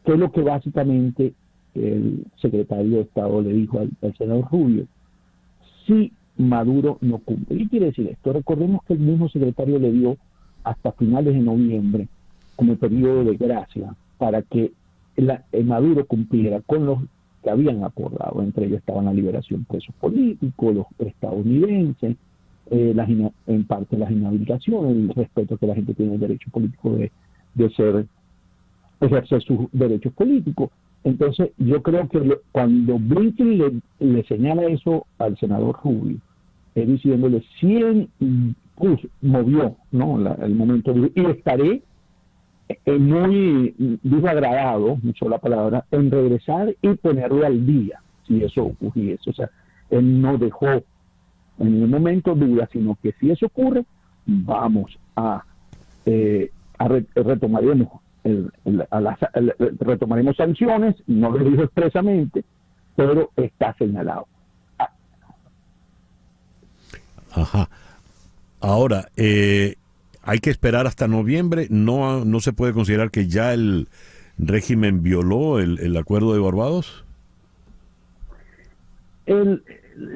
¿qué es lo que básicamente el secretario de Estado le dijo al senador Rubio? Si Maduro no cumple. ¿Qué quiere decir esto? Recordemos que el mismo secretario le dio hasta finales de noviembre como periodo de gracia para que Maduro cumpliera con los que habían acordado. Entre ellos estaban la liberación de presos políticos, los estadounidenses, en parte las inhabilitaciones, el respeto que la gente tiene el derecho político de ejercer sus derechos políticos. Entonces, yo creo que cuando Blinken le señala eso al senador Rubio, es diciéndole, si él movió, ¿no?, el momento, y estaré muy desagradado, mucho la palabra, en regresar y ponerlo al día, si eso ocurriese. O sea, él no dejó en el momento duda, sino que si eso ocurre, vamos retomaremos retomaremos sanciones, no lo dijo expresamente, pero está señalado. Ajá. Ahora, hay que esperar hasta noviembre. No se puede considerar que ya el régimen violó el acuerdo de Barbados.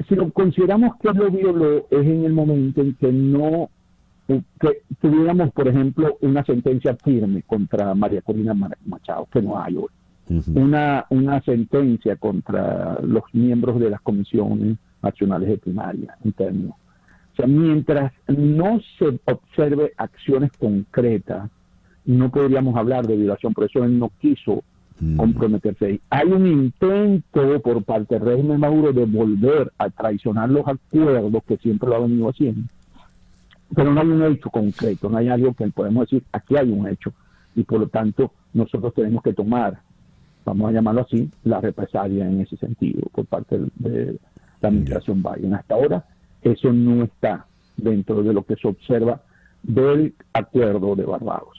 Si lo consideramos que lo violó, es en el momento en que tuviéramos, por ejemplo, una sentencia firme contra María Corina Machado, que no hay hoy. Una sentencia contra los miembros de las comisiones nacionales de primaria en términos. O sea, mientras no se observe acciones concretas, no podríamos hablar de violación. Por eso él no quiso comprometerse ahí. Hay un intento por parte del régimen Maduro de volver a traicionar los acuerdos que siempre lo ha venido haciendo, pero no hay un hecho concreto, no hay algo que podemos decir, aquí hay un hecho, y por lo tanto nosotros tenemos que tomar, vamos a llamarlo así, la represalia en ese sentido por parte de la administración Biden. Hasta ahora eso no está dentro de lo que se observa del acuerdo de Barbados.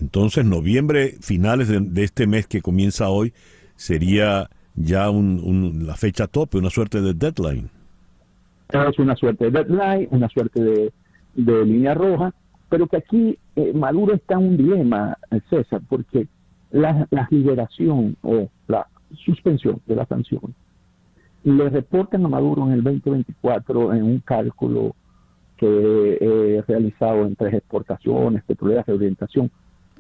Entonces, noviembre, finales de este mes que comienza hoy, sería ya la fecha tope, una suerte de deadline. Es una suerte de deadline, una suerte de línea roja, pero que aquí Maduro está en un dilema, César, porque la liberación o la suspensión de la sanción le reportan a Maduro en el 2024 en un cálculo que he realizado en 3 exportaciones petroleras de orientación,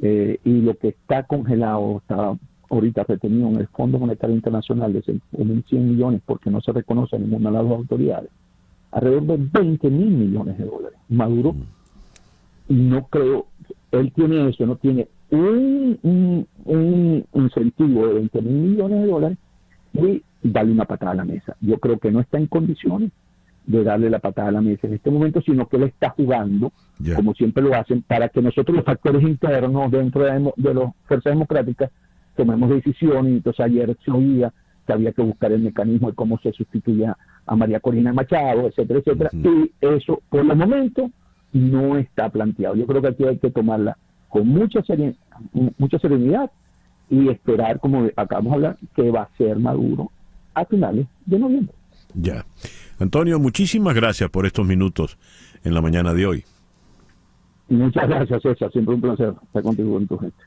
y lo que está congelado, está ahorita retenido en el Fondo Monetario Internacional de 100 millones porque no se reconoce en ninguna de las autoridades, alrededor de 20 mil millones de dólares. Maduro, no creo, él tiene eso, no tiene un incentivo de 20 mil millones de dólares y darle una patada a la mesa. Yo creo que no está en condiciones de darle la patada a la mesa en este momento, sino que él está jugando, como siempre lo hacen, para que nosotros los factores internos dentro de las fuerzas democráticas tomemos decisiones. Entonces ayer se oía que había que buscar el mecanismo de cómo se sustituía a María Corina Machado, etcétera, etcétera, y eso por el momento no está planteado. Yo creo que aquí hay que tomarla con mucha serenidad y esperar, como acabamos de hablar, que va a ser Maduro a finales de noviembre. Ya. Antonio, muchísimas gracias por estos minutos en la mañana de hoy. Muchas gracias, César. Siempre un placer estar contigo con tu gente.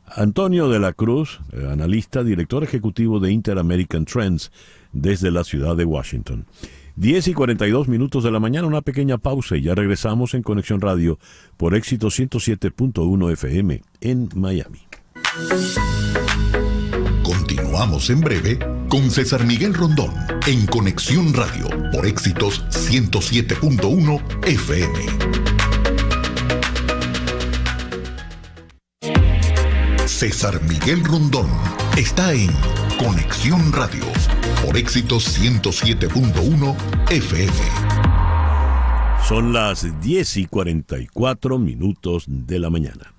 Antonio de la Cruz, analista, director ejecutivo de Inter-American Trends desde la ciudad de Washington. 10:42 de la mañana, una pequeña pausa y ya regresamos en Conexión Radio por Éxito 107.1 FM en Miami. Continuamos en breve con César Miguel Rondón en Conexión Radio por Éxitos 107.1 FM. César Miguel Rondón está en Conexión Radio por Éxitos 107.1 FM. Son las 10:44 de la mañana.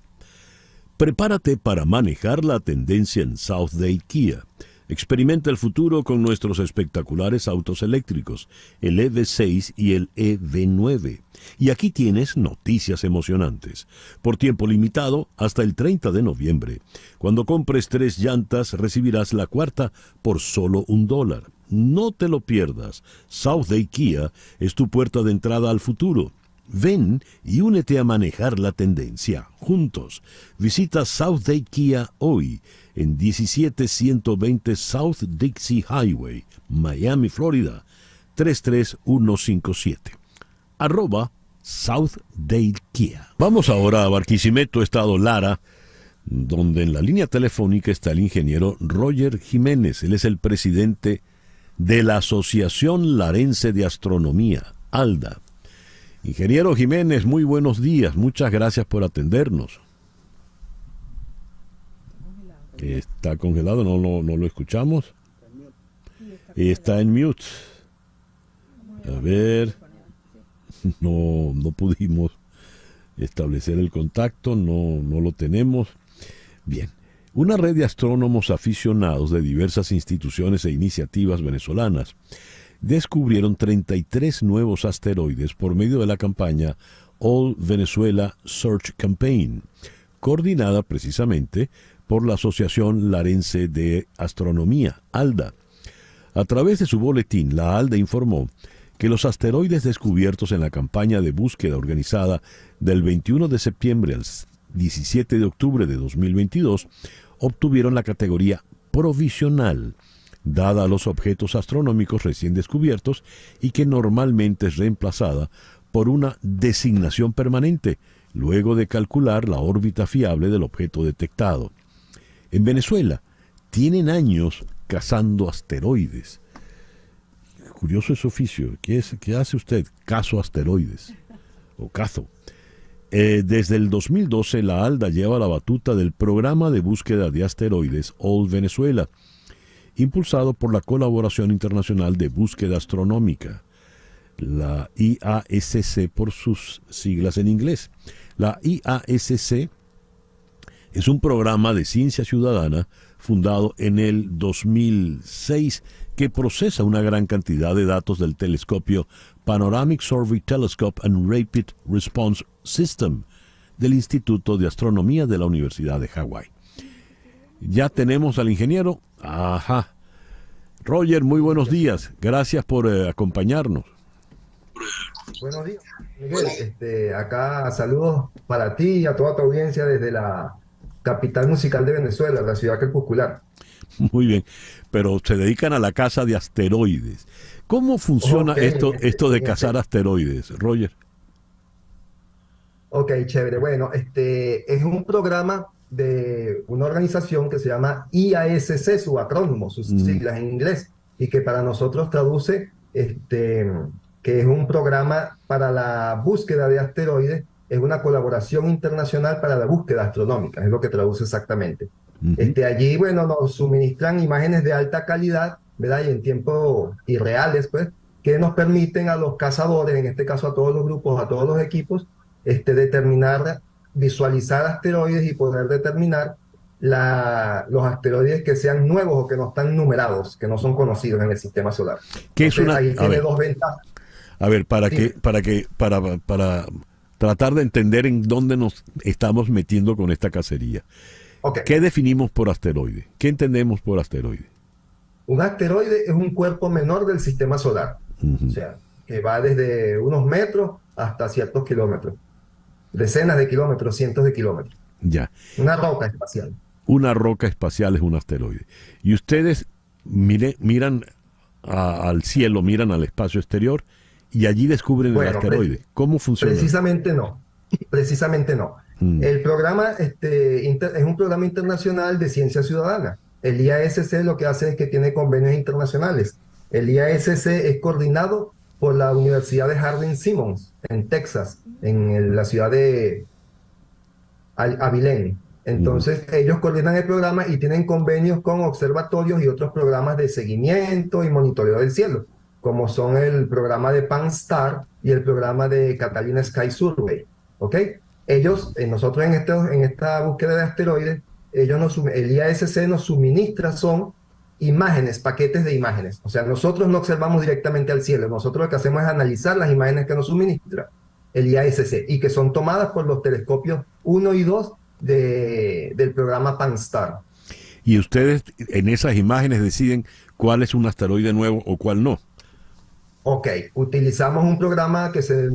Prepárate para manejar la tendencia en Southdale Kia. Experimenta el futuro con nuestros espectaculares autos eléctricos, el EV6 y el EV9. Y aquí tienes noticias emocionantes. Por tiempo limitado, hasta el 30 de noviembre. Cuando compres 3 llantas, recibirás la cuarta por solo $1. No te lo pierdas. Southdale Kia es tu puerta de entrada al futuro. Ven y únete a manejar la tendencia juntos. Visita Southdale Kia hoy en 17120 South Dixie Highway, Miami, Florida, 33157. @Southdale Kia. Vamos ahora a Barquisimeto, estado Lara, donde en la línea telefónica está el ingeniero Roger Jiménez. Él es el presidente de la Asociación Larense de Astronomía, ALDA. Ingeniero Jiménez, muy buenos días. Muchas gracias por atendernos. Está congelado, no lo escuchamos. Está en mute. A ver, no pudimos establecer el contacto, no lo tenemos. Bien, una red de astrónomos aficionados de diversas instituciones e iniciativas venezolanas descubrieron 33 nuevos asteroides por medio de la campaña All Venezuela Search Campaign, coordinada precisamente por la Asociación Larense de Astronomía, ALDA. A través de su boletín, la ALDA informó que los asteroides descubiertos en la campaña de búsqueda organizada del 21 de septiembre al 17 de octubre de 2022 obtuvieron la categoría provisional, dada a los objetos astronómicos recién descubiertos y que normalmente es reemplazada por una designación permanente, luego de calcular la órbita fiable del objeto detectado. En Venezuela, tienen años cazando asteroides. Curioso ese oficio. ¿Qué hace usted? Cazo asteroides. O cazo. Desde el 2012, la ALDA lleva la batuta del programa de búsqueda de asteroides All Venezuela, impulsado por la Colaboración Internacional de Búsqueda Astronómica, la IASC por sus siglas en inglés. La IASC es un programa de ciencia ciudadana fundado en el 2006 que procesa una gran cantidad de datos del telescopio Panoramic Survey Telescope and Rapid Response System del Instituto de Astronomía de la Universidad de Hawái. Ya tenemos al ingeniero. Ajá. Roger, muy buenos días. Gracias por acompañarnos. Buenos días, Miguel. Acá saludos para ti y a toda tu audiencia desde la capital musical de Venezuela, la ciudad crepuscular. Muy bien, pero se dedican a la caza de asteroides. ¿Cómo funciona esto de cazar asteroides, Roger? Ok, chévere. Bueno, es un programa de una organización que se llama IASC, su acrónimo, sus siglas en inglés, y que para nosotros traduce que es un programa para la búsqueda de asteroides, es una colaboración internacional para la búsqueda astronómica, es lo que traduce exactamente. Allí, bueno, nos suministran imágenes de alta calidad, ¿verdad? Y en tiempo irreales, pues, que nos permiten a los cazadores, en este caso a todos los grupos, a todos los equipos, determinar, visualizar asteroides y poder determinar los asteroides que sean nuevos o que no están numerados, que no son conocidos en el sistema solar. ¿Qué es una? Ahí tiene dos ventajas. A ver, para tratar de entender en dónde nos estamos metiendo con esta cacería. Okay. ¿Qué definimos por asteroide? ¿Qué entendemos por asteroide? Un asteroide es un cuerpo menor del sistema solar, o sea, que va desde unos metros hasta ciertos kilómetros, decenas de kilómetros, cientos de kilómetros. Ya. Una roca espacial. Una roca espacial es un asteroide. Y ustedes miran al cielo, miran al espacio exterior y allí descubren el asteroide. ¿Cómo funciona? Precisamente no. El programa es un programa internacional de ciencia ciudadana. El IASC lo que hace es que tiene convenios internacionales. El IASC es coordinado por la Universidad de Harding-Simmons en Texas, en la ciudad de Abilene. Entonces, ellos coordinan el programa y tienen convenios con observatorios y otros programas de seguimiento y monitoreo del cielo, como son el programa de Pan-STARRS y el programa de Catalina Sky Survey. ¿Ok? Ellos, nosotros en esta búsqueda de asteroides, el IASC nos suministra son imágenes, paquetes de imágenes. O sea, nosotros no observamos directamente al cielo, nosotros lo que hacemos es analizar las imágenes que nos suministra el IASC y que son tomadas por los telescopios 1 y 2 del programa Pan-STARRS. Y ustedes en esas imágenes deciden cuál es un asteroide nuevo o cuál no. Ok, utilizamos un programa que se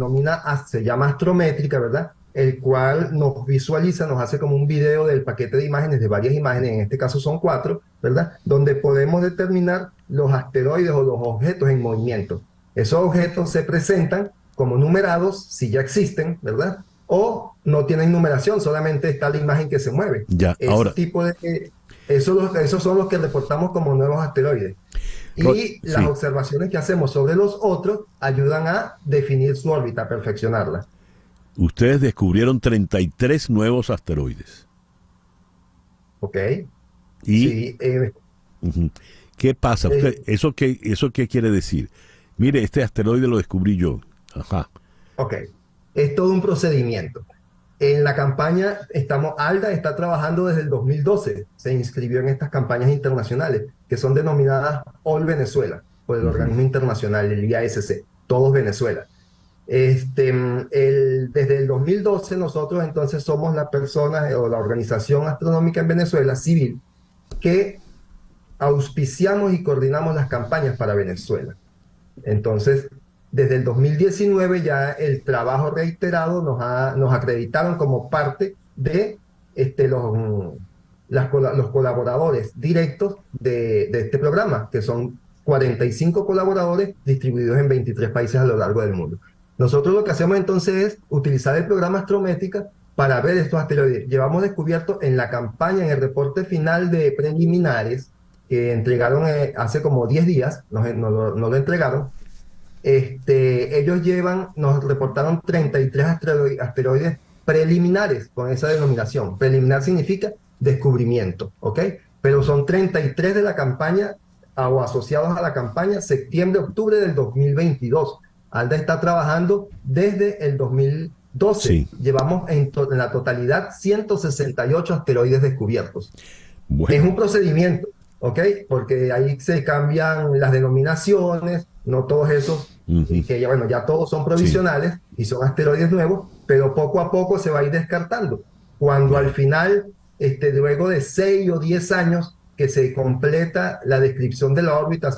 llama Astrométrica, ¿verdad? El cual nos visualiza, nos hace como un video del paquete de imágenes, de varias imágenes, en este caso son 4, ¿verdad? Donde podemos determinar los asteroides o los objetos en movimiento. Esos objetos se presentan como numerados, si ya existen, ¿verdad? O no tienen numeración, solamente está la imagen que se mueve. Ya, ahora. Esos son los que reportamos como nuevos asteroides. Y las observaciones que hacemos sobre los otros ayudan a definir su órbita, a perfeccionarla. Ustedes descubrieron 33 nuevos asteroides. Ok. ¿Y sí, qué pasa? ¿Eso qué quiere decir? Mire, este asteroide lo descubrí yo. Ajá. Ok. Es todo un procedimiento. En la campaña ALDA está trabajando desde el 2012. Se inscribió en estas campañas internacionales, que son denominadas All Venezuela, por el organismo internacional, el IASC. Todos Venezuela. Desde el 2012 nosotros entonces somos la persona o la organización astronómica en Venezuela civil que auspiciamos y coordinamos las campañas para Venezuela. Entonces, desde el 2019 ya el trabajo reiterado nos acreditaron como parte de los colaboradores directos de este programa, que son 45 colaboradores distribuidos en 23 países a lo largo del mundo. Nosotros lo que hacemos entonces es utilizar el programa Astrométrica para ver estos asteroides. Llevamos descubierto en la campaña, en el reporte final de preliminares, que entregaron hace como 10 días, no lo entregaron, ellos nos reportaron 33 asteroides preliminares con esa denominación. Preliminar significa descubrimiento, ¿ok? Pero son 33 de la campaña o asociados a la campaña septiembre-octubre del 2022. ALDA está trabajando desde el 2012. Sí. Llevamos en la totalidad 168 asteroides descubiertos. Bueno. Es un procedimiento, ¿ok? Porque ahí se cambian las denominaciones, no todos esos, y que ya todos son provisionales y son asteroides nuevos, pero poco a poco se va a ir descartando. Cuando al final, luego de 6 o 10 años que se completa la descripción de la órbita,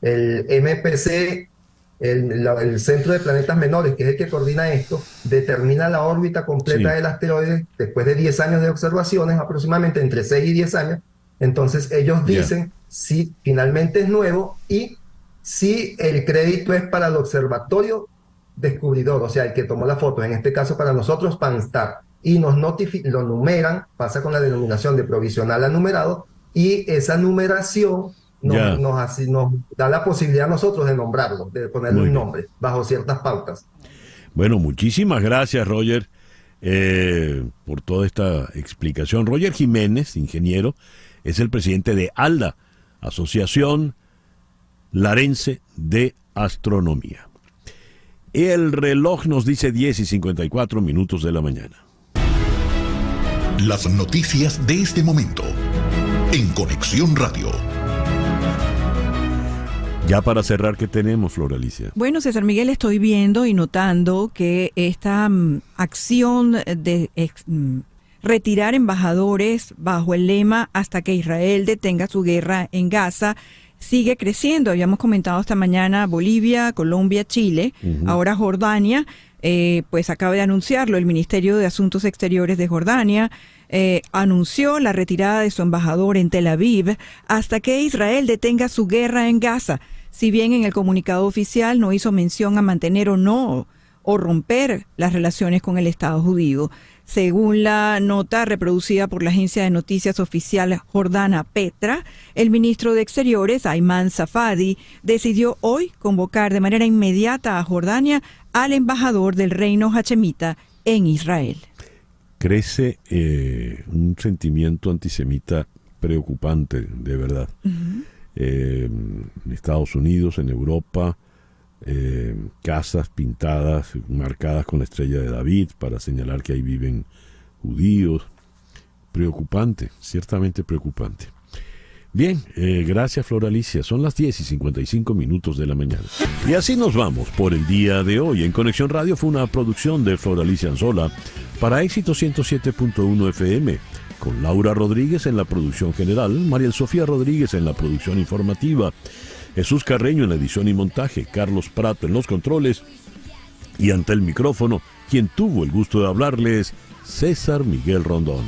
el MPC, el Centro de Planetas Menores, que es el que coordina esto, determina la órbita completa del asteroide después de 10 años de observaciones, aproximadamente entre 6 y 10 años. Entonces ellos dicen si finalmente es nuevo y si el crédito es para el observatorio descubridor, o sea, el que tomó la foto, en este caso para nosotros Pan-STARRS, y lo numeran, pasa con la denominación de provisional a numerado, y esa numeración nos da la posibilidad a nosotros de nombrarlo, de ponerle un nombre, bajo ciertas pautas. Bueno, muchísimas gracias, Roger, por toda esta explicación. Roger Jiménez, ingeniero, es el presidente de ALDA, Asociación Larense de Astronomía. El reloj nos dice 10:54 de la mañana. Las noticias de este momento en Conexión Radio. Ya para cerrar, ¿qué tenemos, Flor Alicia? Bueno, César Miguel, estoy viendo y notando que esta acción de retirar embajadores bajo el lema hasta que Israel detenga su guerra en Gaza sigue creciendo. Habíamos comentado esta mañana Bolivia, Colombia, Chile, ahora Jordania, pues acaba de anunciarlo. El Ministerio de Asuntos Exteriores de Jordania anunció la retirada de su embajador en Tel Aviv hasta que Israel detenga su guerra en Gaza. Si bien en el comunicado oficial no hizo mención a mantener o romper las relaciones con el Estado judío. Según la nota reproducida por la agencia de noticias oficial jordana Petra, el ministro de Exteriores, Ayman Safadi, decidió hoy convocar de manera inmediata a Jordania al embajador del reino hachemita en Israel. Crece un sentimiento antisemita preocupante, de verdad. En Estados Unidos, en Europa, casas pintadas, marcadas con la estrella de David para señalar que ahí viven judíos. Preocupante, ciertamente preocupante. Bien, gracias Flor Alicia. Son las 10:55 de la mañana. Y así nos vamos por el día de hoy. En Conexión Radio fue una producción de Flor Alicia Anzola para Éxito 107.1 FM. Con Laura Rodríguez en la producción general, Mariel Sofía Rodríguez en la producción informativa, Jesús Carreño en la edición y montaje, Carlos Prato en los controles y ante el micrófono, quien tuvo el gusto de hablarles, César Miguel Rondón.